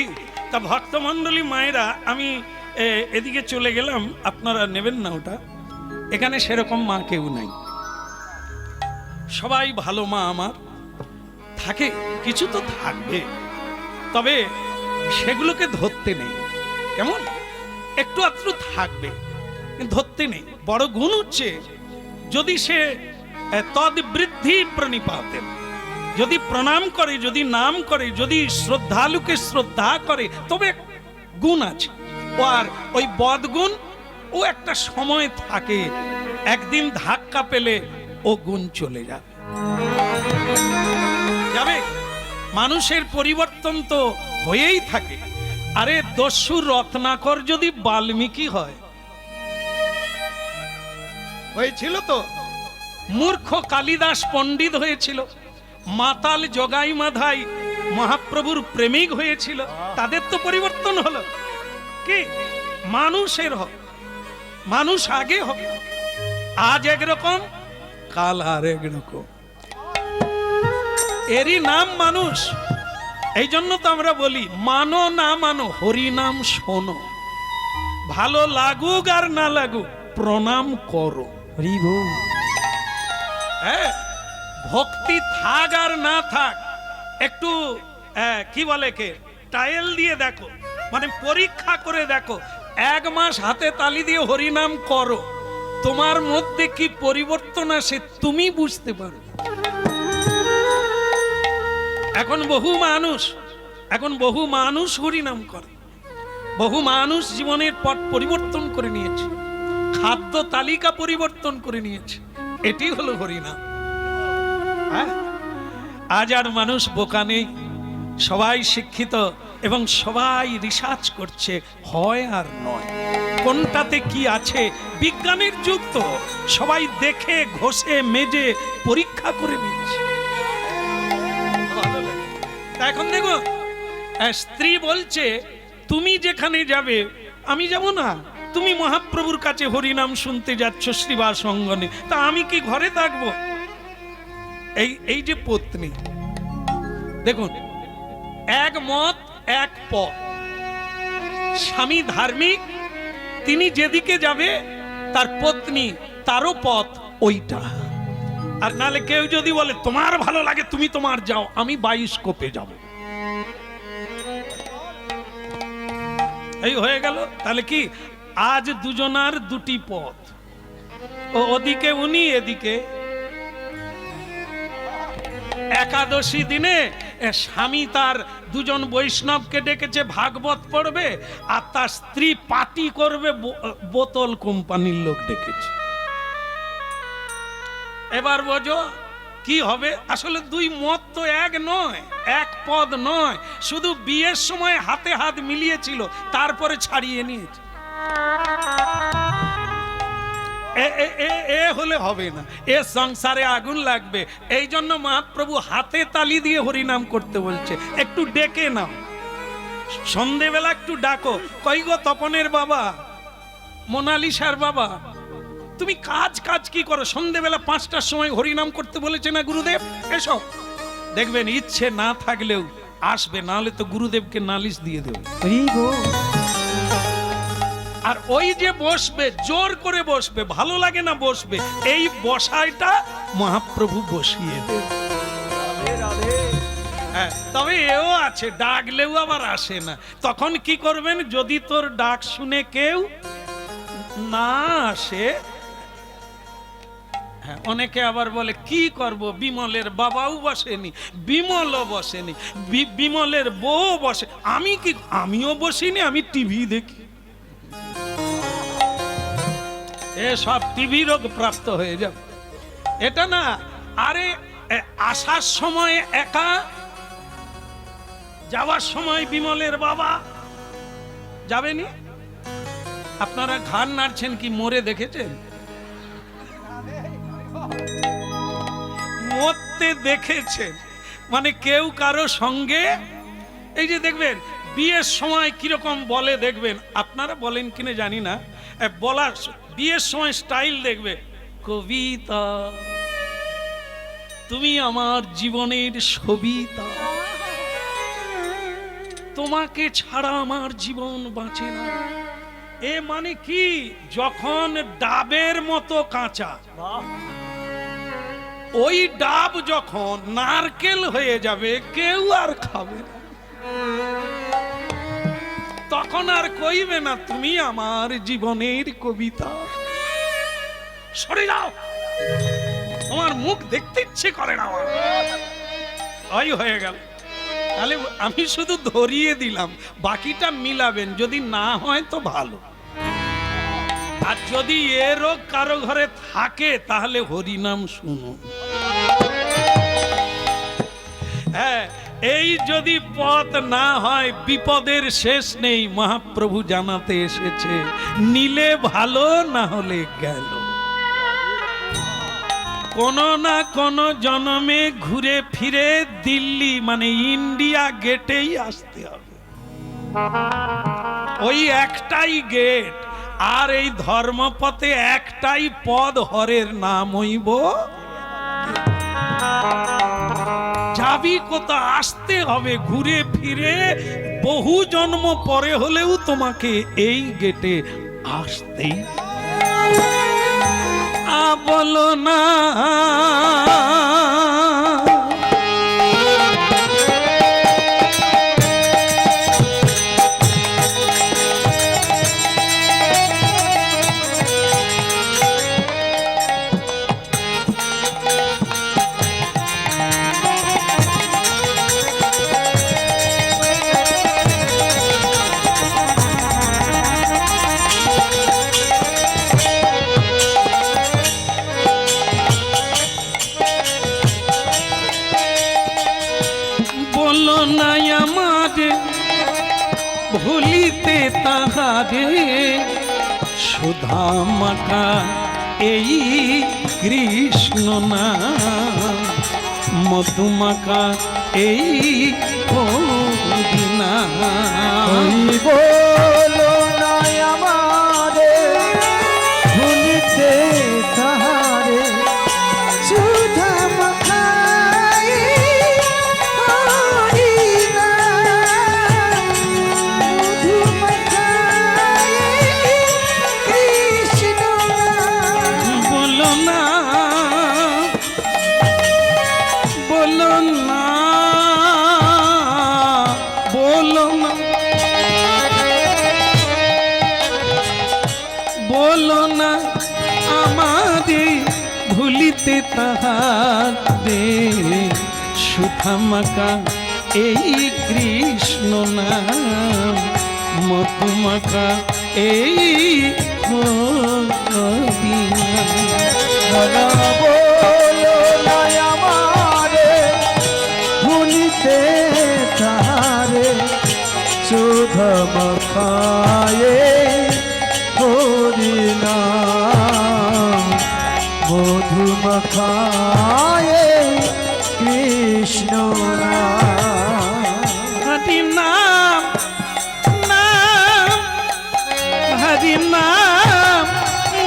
তা ভক্তমণ্ডলী মায়েরা, আমি এদিকে চলে গেলাম, আপনারা নেবেন না ওটা। এখানে সেরকম মা কেউ নাই, সবাই ভালো মা আমার থাকে, কিছু তো থাকবে, তবে সেগুলোকে ধরতে নেই। কেমন একটু আধটু থাকবে, ধরতে নেই। বড় গুণ হচ্ছে যদি সে তদ বৃদ্ধি প্রণিপাতেন, যদি প্রণাম করে, যদি নাম করে, যদি শ্রদ্ধালুকে শ্রদ্ধা করে, তবে গুণ আছে। ও আর ওই বদগুণ, ও একটা সময় থাকে, একদিন ধাক্কা পেলে ও গুণ চলে যাবে। মানুষের পরিবর্তন তো হয়েই থাকে। আরে দস্যু রত্নাকর যদি বাল্মীকি হয়, হয়েছিল তো। মূর্খ কালিদাস পণ্ডিত হয়েছিল, মাতাল জগাই মাধাই মহাপ্রভুর প্রেমিক হয়েছিল, তাদের তো পরিবর্তন হলো। কি মানুষের হবে, মানুষ আগে হবে, আজ একরকম কাল আর একরকম, এরই নাম মানুষ। এই জন্য তো আমরা বলি মানো না মানো, হরি নাম শোনো, ভালো লাগুক আর না লাগুক প্রণাম করো। হ্যাঁ, ভক্তি থাক আর না থাক, একটু কি বলে কে ট্রায়াল দিয়ে দেখো, মানে পরীক্ষা করে দেখো। 1 মাস হাতে তালি দিয়ে হরিনাম করো, তোমার মধ্যে কি পরিবর্তন আসে তুমি বুঝতে পারো। এখন বহু মানুষ হরিনাম করে, বহু মানুষ জীবনের পথ পরিবর্তন করে নিয়েছে, খাদ্য তালিকা পরিবর্তন করে নিয়েছে, এটি হলো হরিনাম। আজ আর মানুষ বোকা নেই, সবাই শিক্ষিত এবং সবাই রিসার্চ করছে, হয় আর নয়, কোনটাতে কি আছে। বিজ্ঞানের যুগ তো, সবাই দেখে ঘষে মেজে পরীক্ষা করে নিচ্ছে। এখন দেখো, স্ত্রী বলছে তুমি যেখানে যাবে আমি যাব না, তুমি মহাপ্রভুর কাছে হরিনাম শুনতে যাচ্ছ শ্রীবাস অঙ্গনে, তা আমি কি ঘরে থাকবো? এই যে পত্নী, দেখুন এক মত এক পথ। স্বামী ধার্মিক, তিনি যেদিকে যাবে তার পত্নী তারও পথ ওইটা। আর নালে কেউ যদি বলে তোমার ভালো লাগে তুমি তোমার যাও, আমি বায়োস্কোপে যাব, এই হয়ে গেল। তাহলে কি আজ দুজনার দুটি পথ, ওদিকে উনি এদিকে। একাদশী দিনে স্বামী তার দুজন বৈষ্ণবকে ডেকেছে ভাগবত পড়বে, আর তার স্ত্রী পার্টি করবে, বোতল কোম্পানির লোক ডেকেছে। এবার বোঝো কি হবে। আসলে দুই মত তো এক নয়, এক পদ নয়, শুধু বিয়ের সময় হাতে হাত মিলিয়েছিল, তারপরে ছাড়িয়ে নিয়েছে। এ হলে হবে না, এ সংসারে আগুন লাগবে। এই জন্য মহাপ্রভু হাতে তালি দিয়ে হরিনাম করতে বলছে। একটু ডেকে নাও, সন্ধেবেলা একটু ডাকো, কই গো তপনের বাবা, মোনালিসার বাবা, তুমি কাজ কি করো? সন্ধেবেলা 5টার সময় হরিনাম করতে বলেছে না গুরুদেব, এসো। দেখবেন ইচ্ছে না থাকলেও আসবে, না হলে তো গুরুদেবকে নালিশ দিয়ে দেবে। আর ওই যে বসবে, জোর করে বসবে, ভালো লাগে না বসবে, এই বসাইটা মহাপ্রভু বসিয়ে দেবে। হ্যাঁ, তবে এও আছে, ডাকলেও আবার আসে না। তখন কি করবেন? যদি তোর ডাক শুনে কেউ না আসে, হ্যাঁ, অনেকে আবার বলে কি করব, বিমলের বাবাও বসেনি, বিমলও বসেনি, বিমলের বউ বসে, আমিও বসিনি, আমি টিভি দেখি। সব টিভি রোগ প্রাপ্ত হয়ে যাবে, এটা না। আরে আসার সময় একা, যাওয়ার সময় বিমলের বাবা যাবেনি। আপনারা ঘাড় নাড়ছেন কি, মরে দেখেছেন? মরতে দেখেছেন মানে কেউ কারো সঙ্গে। এই যে দেখবেন বিয়ের সময় কিরকম বলে, দেখবেন আপনারা বলেন কিনা জানি না, বলার বিয়ের সময় স্টাইল দেখবে, কবিতা তুমি আমার জীবনের সবিতা, তোমাকে ছাড়া আমার জীবন বাঁচে না। এ মানে কি, যখন ডাবের মতো কাঁচা, ওই ডাব যখন নারকেল হয়ে যাবে, কেউ আর খাবে না, তখন আর কইবে না তুমি আমার জীবনের কবিতা। সরে যাও, তোমার মুখ দেখতে ইচ্ছে করে না আমার। ওই হয়ে গেল। তাহলে আমি শুধু ধরিয়ে দিলাম, বাকিটা মিলাবেন, যদি না হয় তো ভালো। আর যদি এ রোগ কারো ঘরে থাকে তাহলে হরিনাম শুনুন। হ্যাঁ, এই যদি পথ না হয়, বিপদের শেষ নেই, মহাপ্রভু জানাতে এসেছে, নিলে ভালো, না হলে গেল। কোন না কোন জন্মে ঘুরে ফিরে দিল্লি মানে ইন্ডিয়া গেটেই আসতে হবে, ওই একটাই গেট। আর এই ধর্মপথে একটাই পদ, হরের নাম হইব। যাবি কোথা, আসতে হবে ঘুরে ফিরে, বহু জন্ম পরে হলেও তোমাকে এই গেটে আসতেই। বলো না ভুলিতে তাহারে, সুধা মাখা এই কৃষ্ণ না, মধুমাখা এই হরিনা। বলো না আমারে, ভুলিতে তাহারে, সুধা মাখাই হরিনাম। ভুলিতে তাহারে সুধামাকা এই কৃষ্ণ নাম মধুমাকা এই হরি নাম। বলো না আমারে ভুলিতে তারে সুধম খায়ে হরি নাম মধুম খায়ে কৃষ্ণ নাম। হরি নাম নাম হরি নাম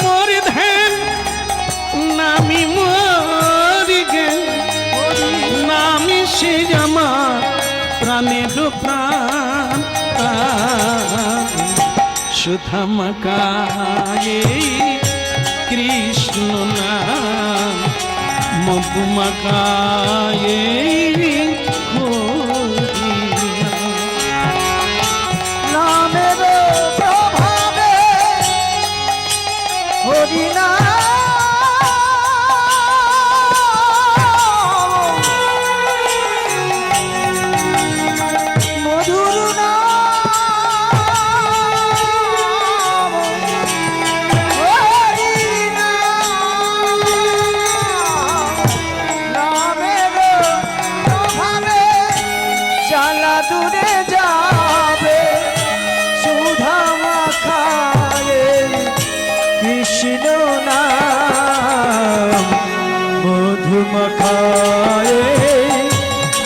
মোর ধ্যান নামি মরি গে নামি সে আমার প্রাণের প্রাণ সুধামাকায়ে কৃষ্ণ নাম মধুমাকায়ে হরি নাম। নামের প্রভাবে হরি নাম মধুর নাম হরি নাম। নামের প্রভাবে জ্বালা দূরে যাবে সুধা মাখায়ে কৃষ্ণ নাম মধু মাখায়ে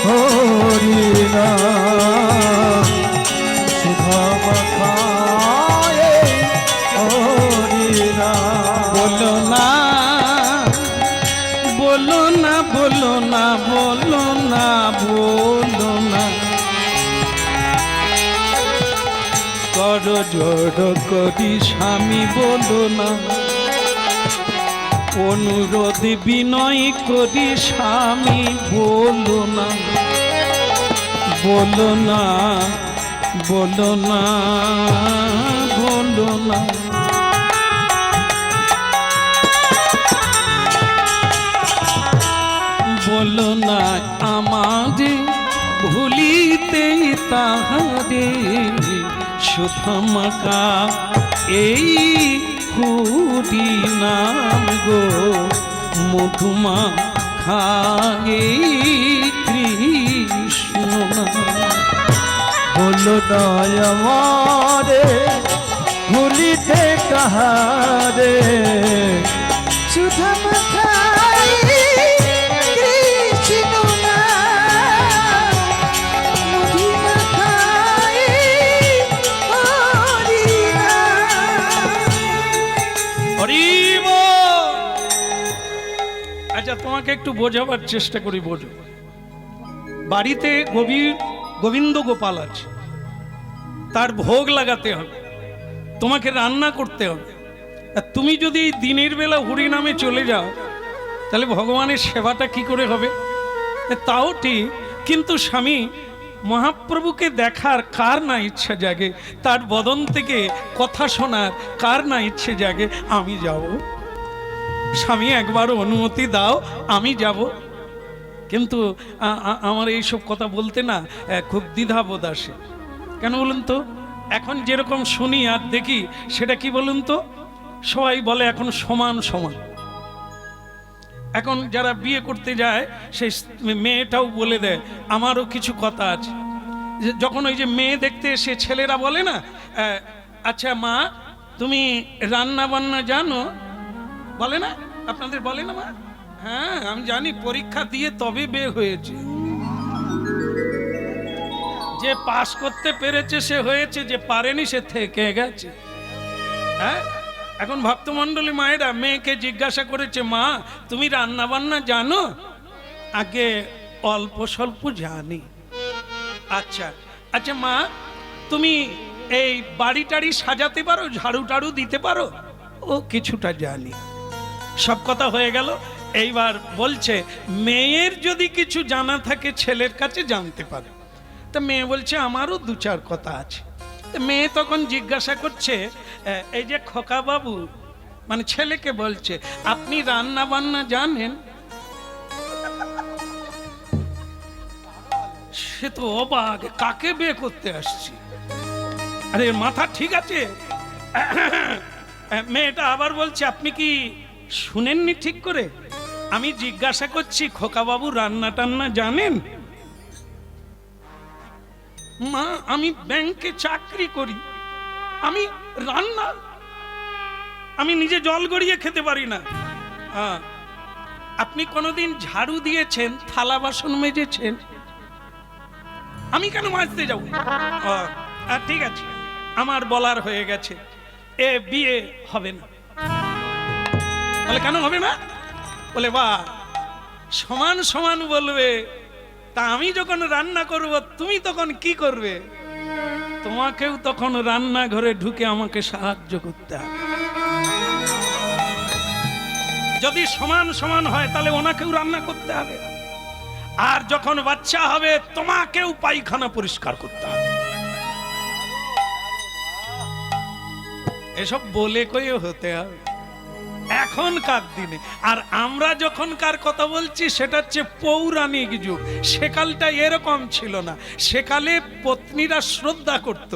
হরি নাম সুধা মাখায়ে হরি নাম। বলো না বলো না বলো না বলো না বলো না কর জড় করি স্বামী বলো না অনুরোধ বিনয় করি স্বামী বলো না বলো না বলো না বলো না বলো না আমারে ভুলিতে তাহারে সুধামাকা এই হরি নাম গো মধুমা খায়ে কৃষ্ণ নাম। বলো নয় আমারে ভুলিতে কাহারে সুধম খাই কৃষ্ণ নাম মধুম খাই হরি নাম। হরি বল। আচ্ছা তোমাকে একটু বোঝাবার চেষ্টা করি, বোঝো। বাড়িতে গোবিন্দ গোপাল আছে, তার ভোগ লাগাতে হবে, তোমাকে রান্না করতে হবে। আর তুমি যদি দিনের বেলা হরি নামে চলে যাও তাহলে ভগবানের সেবাটা কি করে হবে? তাও ঠিক, কিন্তু স্বামী মহাপ্রভুকে দেখার কার না ইচ্ছা জাগে, তার বদন থেকে কথা শোনার কার না ইচ্ছে জাগে? আমি যাব স্বামী, একবার অনুমতি দাও, আমি যাব। কিন্তু আমার এইসব কথা বলতে না খুব দ্বিধাবোধ আসে। কেন বলুন তো? এখন যেরকম শুনি আর দেখি সেটা কি বলুন তো, সবাই বলে এখন সমান সমান। এখন যারা বিয়ে করতে যায় সেই মেয়েটাও বলে দেয় আমারও কিছু কথা আছে। যখন ওই যে মেয়ে দেখতে এসে ছেলেরা বলে না, আচ্ছা মা তুমি রান্না বান্না জানো? বলে না, আপনাদের বলে না মা? হ্যাঁ আমি জানি, পরীক্ষা দিয়ে তবে বিয়ে হয়েছে। যে পাস করতে পেরেছে সে হয়েছে, যে পারেনি সে থেকে গেছে। হ্যাঁ, এখন ভক্তমণ্ডলী মায়েরা মেয়েকে জিজ্ঞাসা করেছে মা তুমি রান্না বান্না জানো? আগে অল্প স্বল্প জানি। আচ্ছা আচ্ছা মা তুমি এই বাড়ি টাড়ি সাজাতে পারো, ঝাড়ু টাড়ু দিতে পারো? ও কিছুটা জানি। সব কথা হয়ে গেল। এইবার বলছে মেয়ের যদি কিছু জানা থাকে ছেলের কাছে জানতে পারে। তা মেয়ে বলছে আমারও দু চার কথা আছে। মেয়ে তখন জিজ্ঞাসা করছে এই যে খোকা বাবু মানে ছেলেকে বলছে, আপনি রান্না বান্না জানেন? সে তো অবাক, কাকে বিয়ে করতে আসছি? আরে মাথা ঠিক আছে? মেয়েটা আবার বলছে, আপনি কি শুনেননি ঠিক করে? আমি জিজ্ঞাসা করছি, খোকাবাবু রান্না টান্না জানেন? মা, আমি ব্যাংকে চাকরি করি, আমি রান্না, আমি নিজে জল গড়িয়ে খেতে পারি না। আপনি কোনোদিন ঝাড়ু দিয়েছেন, থালা বাসন মেজেছেন? আমি কেন মাজতে যাব? ঠিক আছে, আমার বলার হয়ে গেছে, এ বিয়ে হবে না। বলে কেন হবে না? বলে বা সমান সমান বলবে, তা আমি যখন রান্না করব তুমি তখন কি করবে? তোমাকেও তখন রান্নাঘরে ঢুকে আমাকে সাহায্য করতে হবে। যদি সমান সমান হয় তাহলে ওনাকেও রান্না করতে হবে, আর যখন বাচ্চা হবে তোমাকেও পায়খানা পরিষ্কার করতে হবে। এসব বলে কয়ে হতে হবে এখনকার দিনে। আর আমরা যখনকার কথা বলছি সেটা হচ্ছে পৌরাণিক যুগ। সেকালটা এরকম ছিল না। সেকালে পত্নীরা শ্রদ্ধা করত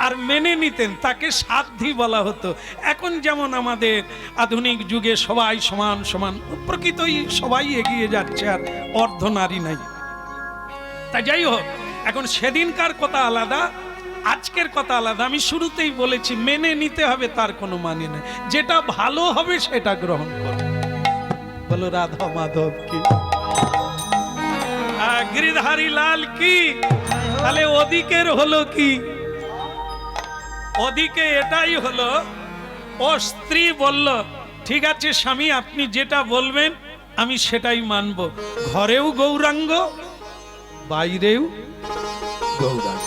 আর মেনে নিতেন, তাকে সাধ্যি বলা হতো। এখন যেমন আমাদের আধুনিক যুগে সবাই সমান সমান, প্রকৃতই সবাই এগিয়ে যাচ্ছে, আর অর্ধনারী নাই। তা যাই হোক, এখন সেদিনকার কথা আলাদা, আজকের কথা আলাদা। আমি শুরুতেই বলেছি মেনে নিতে হবে, তার কোনো মানে নেই। যেটা ভালো হবে সেটা গ্রহণ করো। বলো রাধা মাধব কি, গিরিধারী লাল কি। তাহলে ওদিকের হলো কি? ওদিকে এটাই হলো, ও স্ত্রী বলল, ঠিক আছে স্বামী, আপনি যেটা বলবেন আমি সেটাই মানব। ঘরেও গৌরাঙ্গ, বাইরেও গৌরাঙ্গ।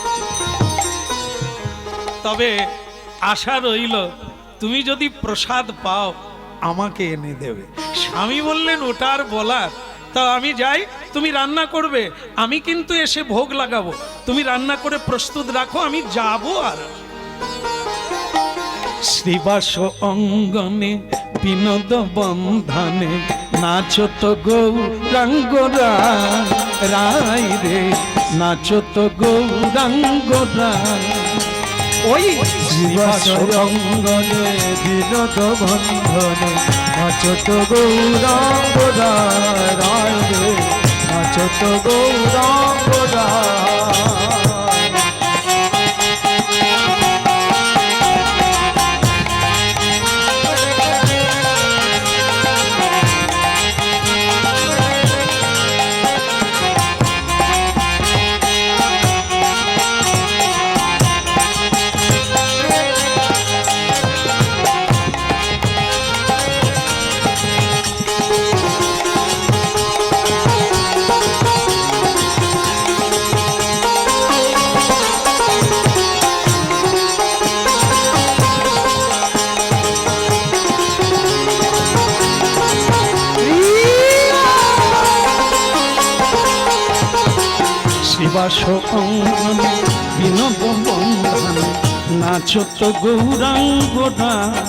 তবে আশা রইল, তুমি যদি প্রসাদ পাও আমাকে এনে দেবে। স্বামী বললেন, ওটা আর বলার? তা আমি যাই, তুমি রান্না করবে, আমি কিন্তু এসে ভোগ লাগাবো। তুমি রান্না করে প্রস্তুত রাখো, আমি যাবো। আর শ্রীবাস অঙ্গনে বিনোদ বন্ধনে নাচত গৌরাঙ্গ রায় রে, নাচত গৌরাঙ্গ রায়। ওই শ্রীবাস অঙ্গনে বিনোদ বন্ধনে নাচত গৌরাঙ্গ রায় রে, নাচত গৌরাঙ্গ রায়। শ্রীবাস অঙ্গনে বিনোদ বন্ধনে নাচত গৌরাঙ্গ রায়।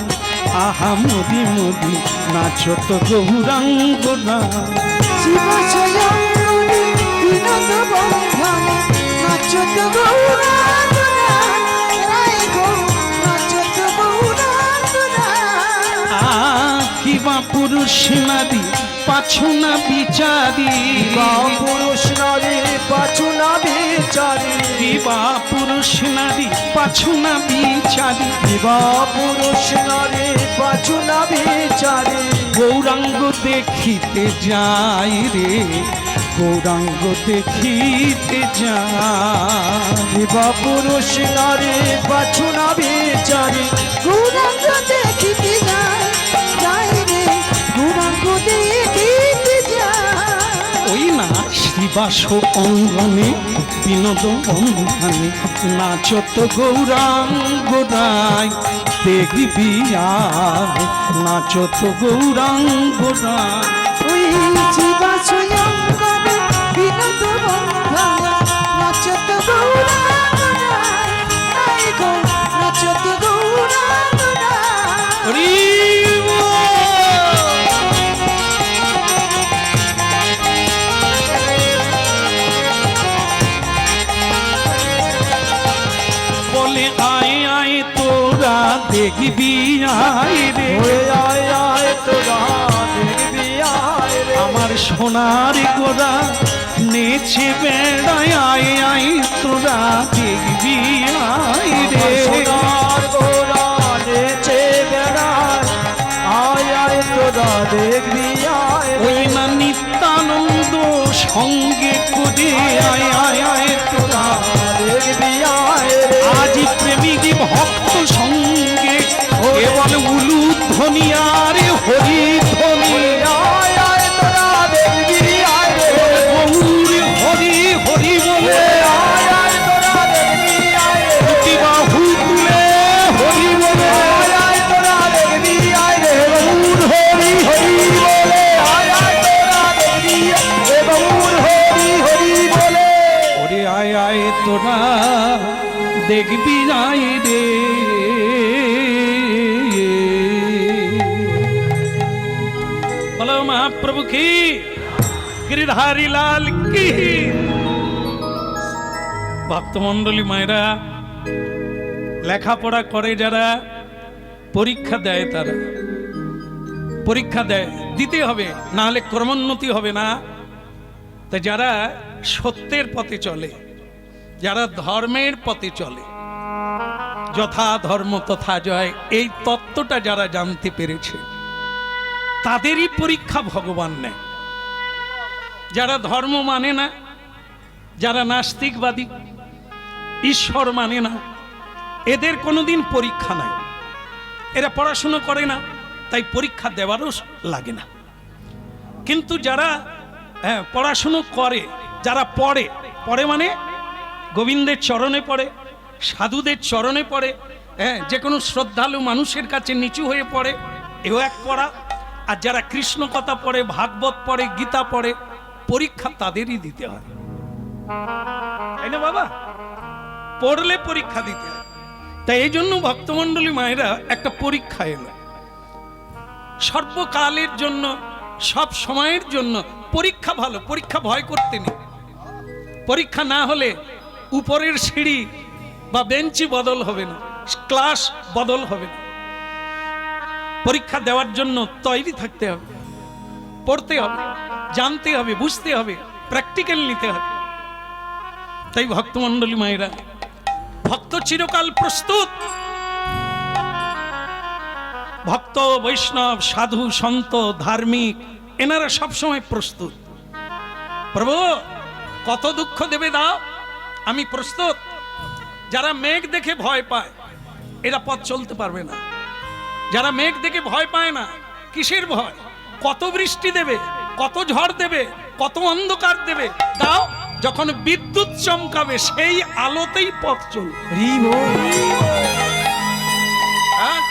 আহা মোদি মোদি নাচত গৌরাঙ্গ রায়। শ্রীবাস অঙ্গনে বিনোদ বন্ধনে নাচত গৌরাঙ্গ রায় গো, নাচত গৌরাঙ্গ রায়। কিবা পুরুষ নারী পাছু না বিচারি, পুরুষ নারী পাছু না বিচারি, কিবা পুরুষ নারী পাছু না বিচারি, কিবা পুরুষ নারী পাছু না বিচারি। গৌরাঙ্গ দেখিতে যাই রে, গৌরাঙ্গ দেখিতে যাই। কিবা পুরুষ নারী পাছু না বিচারি, গৌরাঙ্গ দেখিতে যায় রে, গৌরাঙ্গ দেখিতে যায়। ওই না শ্রীবাস অঙ্গনে বিনোদ বন্ধনে নাচত গৌরাঙ্গ রায়। দেখবি আয় নাচত গৌরাঙ্গ রায়। ওই শ্রীবাস অঙ্গনে বিনোদ বন্ধনে নাচত গৌরাঙ্গ রায় গো, নাচত গৌরাঙ্গ রায়। হরি আয় আয় তোরা দেখবি আয় রে, ওরে আয় আয় তোরা দেখবি আয় রে, আমার সোনার গোরা নেচে বেড়ায়, আয় আয় তোরা দেখবি আয় রে। সোনার গোরা নেচে বেড়ায়, আয় আয় তোরা দেখবি আয় রে। ওই না নিত্যানন্দ সঙ্গে করে, আয় আয় আয় তোরা দেখবি আয় রে। আজ প্রেমিক ভক্ত সঙ্গে কেবল উলুধ্বনি আর হরিধ্বনি, আয় আয় তোরা দেখবি আয় রে। গৌর হরি হরি বলে, আয় আয় তোরা দেখবি আয় রে। দুটি বাহু তুলে হরি বলে, আয় আয় তোরা দেখবি আয় রে। গৌর হরি হরি বলে, আয় আয় তোরা দেখবি রে গৌর হরি হরি বলে। ওরে আয় আয় তোরা দেখবি আয় রে। বলো মহাপ্রভু কি, গিরিধারী লাল কি। ভক্তমণ্ডলী মায়েরা, লেখাপড়া করে যারা, পরীক্ষা দেয় তারা, পরীক্ষা দেয়, দিতে হবে, না হলে ক্রমোন্নতি হবে না। তা যারা সত্যের পথে চলে, যারা ধর্মের পথে চলে, যথা ধর্ম তথা জয়, এই তত্ত্বটা যারা জানতে পেরেছে তাদেরই পরীক্ষা ভগবান নেয়। যারা ধর্ম মানে না, যারা নাস্তিকবাদী, ঈশ্বর মানে না, এদের কোনোদিন পরীক্ষা নাই। এরা পড়াশুনো করে না, তাই পরীক্ষা দেওয়ারও লাগে না। কিন্তু যারা পড়াশুনো করে, যারা পড়ে, পড়ে মানে গোবিন্দের চরণে পড়ে, সাধুদের চরণে পড়ে, যে কোনো শ্রদ্ধালু মানুষের কাছে নিচু হয়ে পড়ে, এও এক পড়া। আর যারা কৃষ্ণ কথা পড়ে, ভাগবত পড়ে, গীতা পড়ে, পরীক্ষা তাদেরই দিতে হয়, তাই না বাবা? পড়লে পরীক্ষা দিতে হয়। তাই এই জন্য ভক্তমণ্ডলী মায়েরা একটা পরীক্ষা এলো সর্বকালের জন্য, সব সময়ের জন্য। পরীক্ষা ভালো, পরীক্ষা ভয় করতে নেই। পরীক্ষা না হলে উপরের সিঁড়ি বা বেঞ্চি বদল হবে না, ক্লাস বদল হবে না। পরীক্ষা দেওয়ার জন্য তৈরি থাকতে হবে, পড়তে হবে, জানতে হবে, বুঝতে হবে, প্র্যাকটিক্যাল নিতে হবে। তাই ভক্তমণ্ডলী মায়েরা, ভক্ত চিরকাল প্রস্তুত। ভক্ত, বৈষ্ণব, সাধু, সন্ত, ধার্মিক, এনারা সবসময় প্রস্তুত। প্রভু কত দুঃখ দেবে দাও, আমি প্রস্তুত। যারা মেঘ দেখে ভয় পায়, এরা পথ চলতে পারবে না। যারা মেঘ দেখে ভয় পায় না, কিসের ভয়? কত বৃষ্টি দেবে, কত ঝড় দেবে, কত অন্ধকার দেবে, দাও। যখন বিদ্যুৎ চমকাবে, সেই আলোতেই পথ চলবে। হ্যাঁ,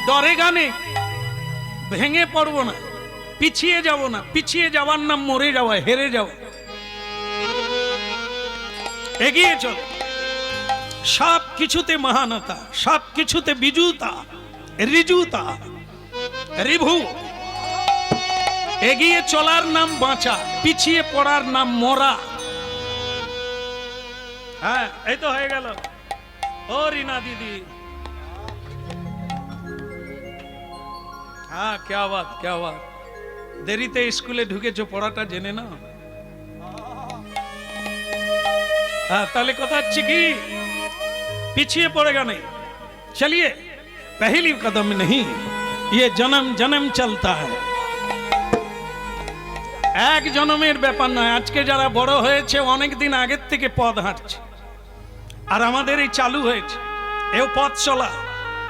ডরে গানে ভেঙে পড়বো না, পিছিয়ে যাব না। পিছিয়ে যাওয়ার নাম মরে যাওয়া, হেরে যাওয়া। এগিয়ে চল। সব কিছুতে মহানতা, সব কিছুতে বিজুতা, রিজুতা, রিভু। এগিয়ে চলার নাম বাঁচা, পিছিয়ে পড়ার নাম মরা। হ্যাঁ, এই তো হয়ে গেল। ও রিনা দিদি, হ্যাঁ, क्या बात, क्या बात। দেরিতে স্কুলে ঢুকেছো, পড়াটা জেনে নাও। हाँ, ताले कथा अच्छी की, पीछे पड़ेगा नहीं। चलिए, पहली कदम नहीं, ये जन्म जन्म चलता है। एक जन्मेर ব্যাপার নয়। আজকে যারা বড় হয়েছে, অনেক দিন আগের থেকে পথ হাঁটছে, আর আমাদের এই চালু হয়েছে। এও পথ চলা,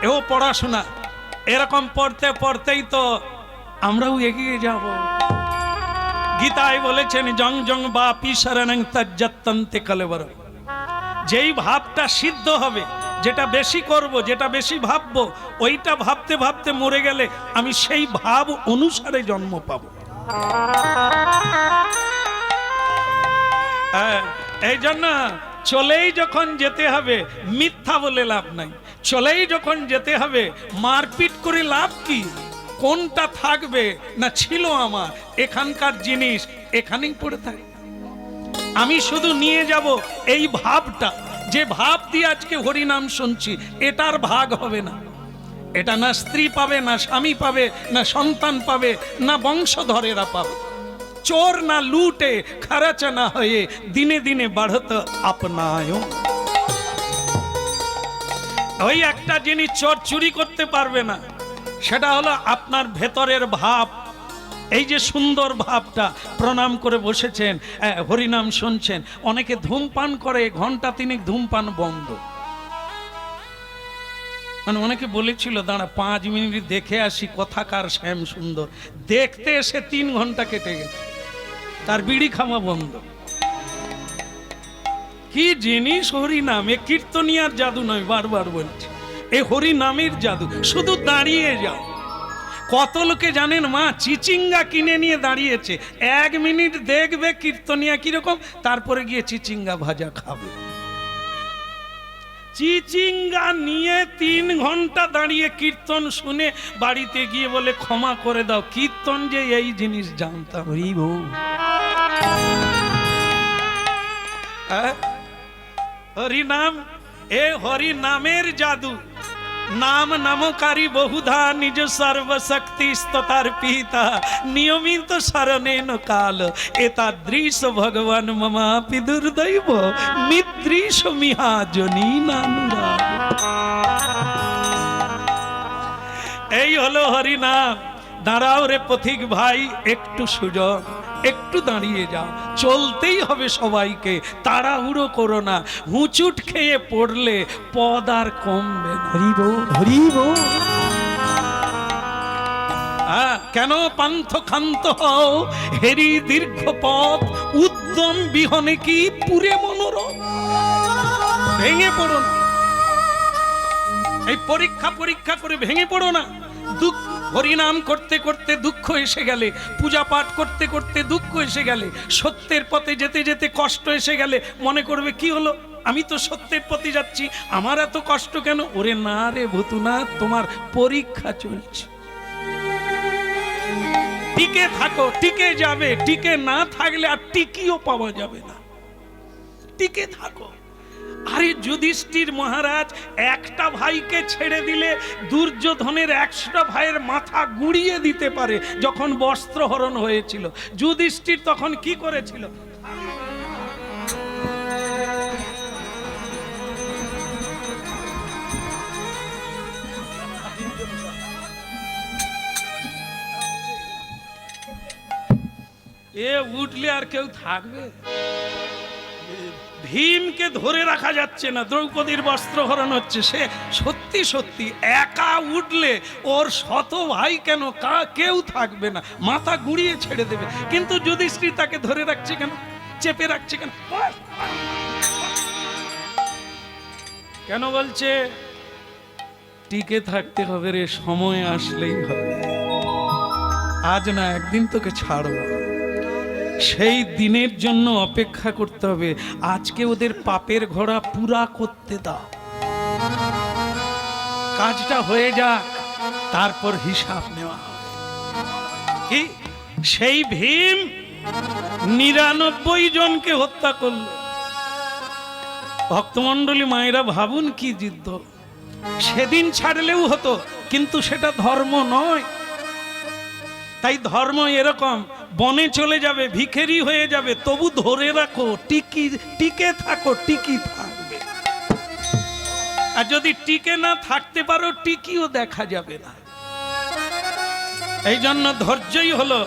এও পড়াশোনা, এরকম পড়তে পড়তেই তো আমরাও এগিয়ে যাব। গীতায় বলেছেন, জং জং বাপি শরণং তজ্জত্তন্তে কলেবর। যেই ভাবটা সিদ্ধ হবে, যেটা বেশি করব, যেটা বেশি ভাববো, ওইটা ভাবতে ভাবতে মরে গেলে আমি সেই ভাব অনুসারে জন্ম পাব। এই জন্য চলেই যখন যেতে হবে, মিথ্যা বলে লাভ নাই। চলেই যখন যেতে হবে, মারপিট করে লাভ কি? কোনটা থাকবে না ছিল আমার, এখানকার জিনিস এখানেই পড়ে থাকে। আমি শুধু নিয়ে যাব এই ভাবটা, যে ভাব দিয়ে আজকে হরিনাম শুনছি এটার ভাগ হবে না। এটা না স্ত্রী পাবে, না স্বামী পাবে, না সন্তান পাবে, না বংশধরেরা পাবে। চোর না লুটে খরচা না হয়ে দিনে দিনে বাড়ত আপনায়। ওই একটা জিনিস চোর চুরি করতে পারবে না, সেটা হলো আপনার ভেতরের ভাব। এই যে সুন্দর ভাবটা, প্রণাম করে বসেছেন, হরিনাম শুনছেন। অনেকে ধূমপান করে, ঘন্টা তিনেক ধূমপান বন্ধ। মানে অনেকে বলেছিল দাঁড়া 5 মিনিট দেখে আসি কথাকার শ্যাম সুন্দর, দেখতে এসে 3 ঘন্টা কেটে গেছে, তার বিড়ি খাওয়া বন্ধ। কি জিনিস হরিনাম! এ কীর্তনিয়ার জাদু নয়, বারবার বলছি, এ হরিনামের জাদু। শুধু দাঁড়িয়ে যাও। কত লোকে জানেন মা চিচিঙ্গা কিনে নিয়ে দাঁড়িয়েছে, 1 মিনিট দেখবে কীর্তনিয়া কিরকম, তারপরে গিয়ে চিচিঙ্গা ভাজা খাবে। চিচিঙ্গা নিয়ে 3 ঘন্টা দাঁড়িয়ে কীর্তন শুনে বাড়িতে গিয়ে বলে ক্ষমা করে দাও, কীর্তন যে এই জিনিস জানতাম। হরি বউ। হরিনাম, এ হরিনামের জাদু। নাম নামকারী বহুধা নিজ সর্বশক্তি স্ততার পিতা নিয়মিত শরণেন কাল এতাদৃশ ভগবান মমাপি দুর্দৈব মিদৃশ মিহাজনী নানুরাগ। এই হলো হরিনাম। দাঁড়াও রে পথিক ভাই, একটু সুযোগ, একটু দাঁড়িয়ে যাও। চলতেই হবে সবাইকে, তাড়াহুড়ো করো না। হুঁচুট খেয়ে পড়লে পদ আর কমবে না। হরি বউ, হরি বউ। কেন পান্থ ক্ষান্ত হও হেরি দীর্ঘ পথ, উদ্যম বিহনে কি পুরে মনোরম। ভেঙে পড়ো না, এই পরীক্ষা করে ভেঙে পড়ো না। দুঃখ, হরিনাম করতে করতে দুঃখ এসে গেলে, পূজা পাঠ করতে করতে দুঃখ এসে গেলে, সত্যের পথে যেতে যেতে কষ্ট এসে গেলে মনে করবে কি হলো, আমি তো সত্যের পথে যাচ্ছি, আমার এত কষ্ট কেন? ওরে না রে ভূতুনা, তোমার পরীক্ষা চলছে। টিকে থাকো, টিকে যাবে। টিকে না থাকলে আর টিকিও পাওয়া যাবে না। টিকে থাকো। আরে যুধিষ্ঠির মহারাজ একটা ভাইকে ছেড়ে দিলে দুর্যোধনের 100টা ভাইয়ের মাথা গুঁড়িয়ে দিতে পারে। যখন বস্ত্রহরণ হয়েছিল, যুধিষ্ঠির তখন কি করেছিল? এ উঠলে আর কেউ থাকবে? ভীমকে ধরে রাখা যাচ্ছে না, দ্রৌপদীর বস্ত্রহরণ হচ্ছে, সে সত্যি সত্যি একা উঠলে ওর 100 ভাই কেন, কেউ থাকবে না, মাথা গুঁড়িয়ে ছেড়ে দেবে। কিন্তু যুধিষ্ঠির তাকে ধরে রাখছে কেন, চেপে রাখছে কেন? কেন বলছে টিকে থাকতে হবে রে, সময় আসলেই হবে। আজ না একদিন তোকে ছাড়বো, সেই দিনের জন্য অপেক্ষা করতে হবে। আজকে ওদের পাপের ঘোড়া পুরা করতে দাও, কাজটা হয়ে যাক, তারপর হিসাব নেওয়া হবে। কি সেই ভীম 99 জনকে হত্যা করল। ভক্তমণ্ডলী মায়েরা ভাবুন কি যুদ্ধ। সেদিন ছাড়লেও হতো, কিন্তু সেটা ধর্ম নয়। তাই ধর্ম এরকম, বনে চলে যাবে, ভিখারি হয়ে যাবে, তবু ধরে রাখো, টিকে থাকো, টিকি থাকবে। আর যদি টিকে না থাকতে পারো, টিকিও দেখা যাবে না। এই জন্য ধৈর্যই হলো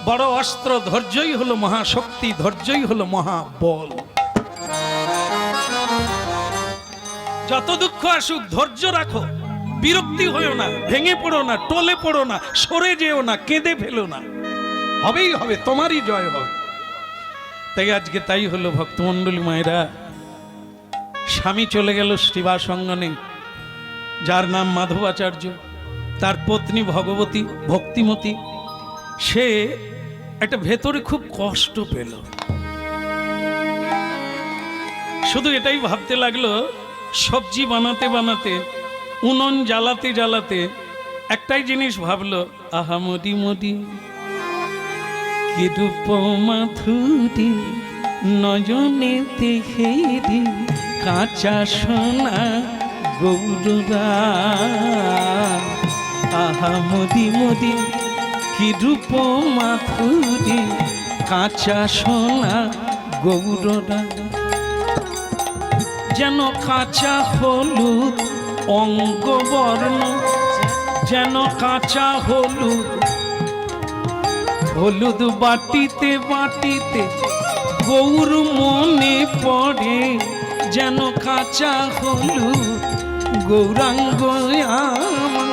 বড় অস্ত্র, ধৈর্যই হলো মহাশক্তি, ধৈর্যই হলো মহাবল। যত দুঃখ আসুক ধৈর্য রাখো, বিরক্তি হয়েও না, ভেঙে পড়ো না, টলে পড়ো না, সরে যেও না, কেঁদে ফেলো না। হবেই হবে, তোমারই জয় হবে। তাই আজকে তাই হলো ভক্তমণ্ডলী মায়েরা। স্বামী চলে গেল শ্রীবাসঙ্গনে, যার নাম মাধবাচার্য, তার পত্নী ভগবতী ভক্তিমতী। সে একটা ভেতরে খুব কষ্ট পেল, শুধু এটাই ভাবতে লাগলো, সবজি বানাতে বানাতে, উনুন জ্বালাতে জ্বালাতে একটাই জিনিস ভাবলো, আহা মদি মদি কি রূপ মাধুরী নয়নে দেখে কাঁচা সোনা গৌররা, আহা মোদি মোদি কি রূপ মাধুরী, কাঁচা সোনা গৌররা। যেন কাঁচা হলুদ অঙ্গবর্ণ, যেন কাঁচা হলুদ, হলুদ বাটিতে বাটিতে গৌর মনে পড়ে, যেন কাঁচা হলুদ গৌরাঙ্গ আমার।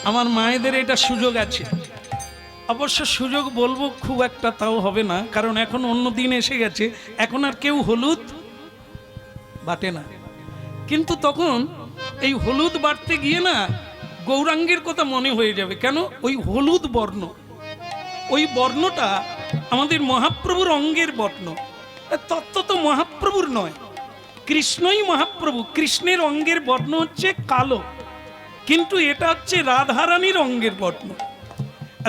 আমার মায়েদের এটা সুযোগ আছে, অবশ্য সুযোগ বলবো খুব একটা তাও হবে না, কারণ এখন অন্য দিন এসে গেছে, এখন আর কেউ হলুদ বাটে না। কিন্তু তখন এই হলুদ বাটতে গিয়ে না গৌরাঙ্গের কথা মনে হয়ে যাবে। কেন? ওই হলুদ বর্ণ, ওই বর্ণটা আমাদের মহাপ্রভুর অঙ্গের বর্ণ। তত্ত্ব তো মহাপ্রভুর নয়, কৃষ্ণই মহাপ্রভু। কৃষ্ণের অঙ্গের বর্ণ হচ্ছে কালো, কিন্তু এটা হচ্ছে রাধারানীর অঙ্গের বর্ণ।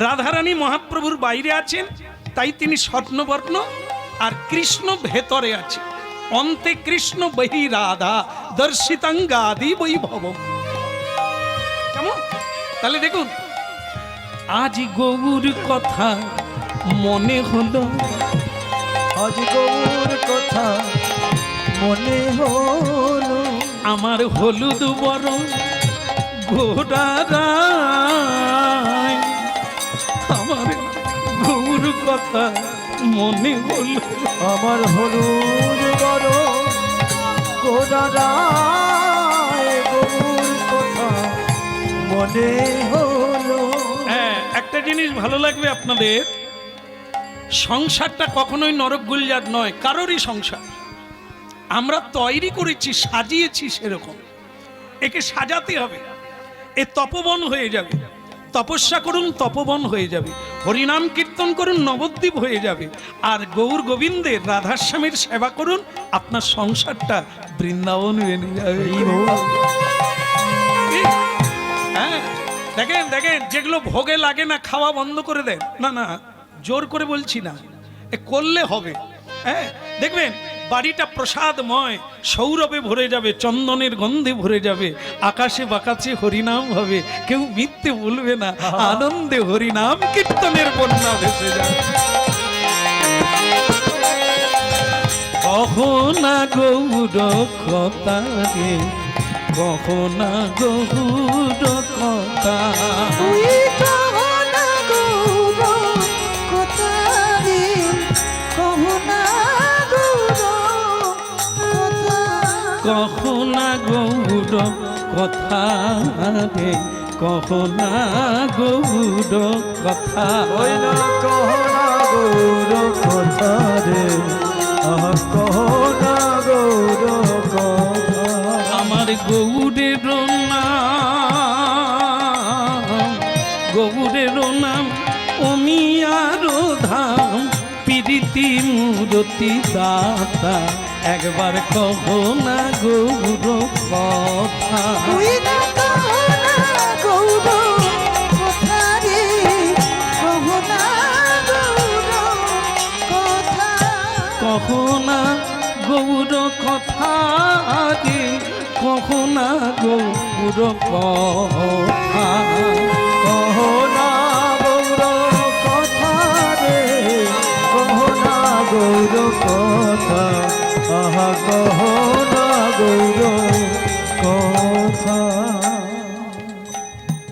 রাধারানী মহাপ্রভুর বাইরে আছেন, তাই তিনি স্বর্ণবর্ণ, আর কৃষ্ণ ভেতরে আছে। অন্তে কৃষ্ণ বহি রাধা দর্শিতাঙ্গাদি বৈভব। কেমন? তাহলে দেখুন, আজ গৌর কথা মনে হলো, আজ গৌর কথা মনে হলো, আমার হলুদ বরণ ঘোড়ারায়, আমার গৌর কথা মনে হলো, আমার হলুদ বড় গোদারায় গৌর কথা মনে হলো। হ্যাঁ, একটা জিনিস ভালো লাগবে আপনাদের, সংসারটা কখনোই নরক গুলজার নয়, কারোরই সংসার। আমরা তৈরি করেছি, সাজিয়েছি সেরকম, একে সাজাতে হবে। এ তপবন হয়ে যাবে, তপস্যা করুন তপবন হয়ে যাবে, হরিনাম কীর্তন করুন নবদ্বীপ হয়ে যাবে, আর গৌর গোবিন্দের রাধাস্বামীর সেবা করুন, আপনার সংসারটা বৃন্দাবন বেনে যাবে। হ্যাঁ, দেখেন দেখেন, যেগুলো ভোগে লাগে না খাওয়া বন্ধ করে দেন। না না, জোর করে বলছি না, এ করলে হবে। হ্যাঁ, দেখবেন বাড়িটা প্রসাদময়, সৌরভে ভরে যাবে, চন্দনের গন্ধে ভরে যাবে, আকাশে বাকাশে হরিনাম হবে, কেউ মিথ্যে বলবে না, আনন্দে হরিনাম কীর্তনের বন্যা ভেসে যাবে। কখনা গৌর কথা রে, কখনা গৌর কথা, তুই কহনা গৌর কথা রে, কহনা গৌর কথা। কখনা গৌর কথা রে, কখনা গৌর কথা। ওই না কহনা গৌর কথা রে, আহা কহনা গৌর কথা। আমার গৌরের নাম, গৌরের নাম অমিয়ার ধাম, প্রীতি মূরতি দাতা, একবার কহনা গৌর কথা। তুই না কহনা গৌর কথা রে, কহনা গৌর কথা। কখনা গৌর কথা রে, কখনা গৌর কথা।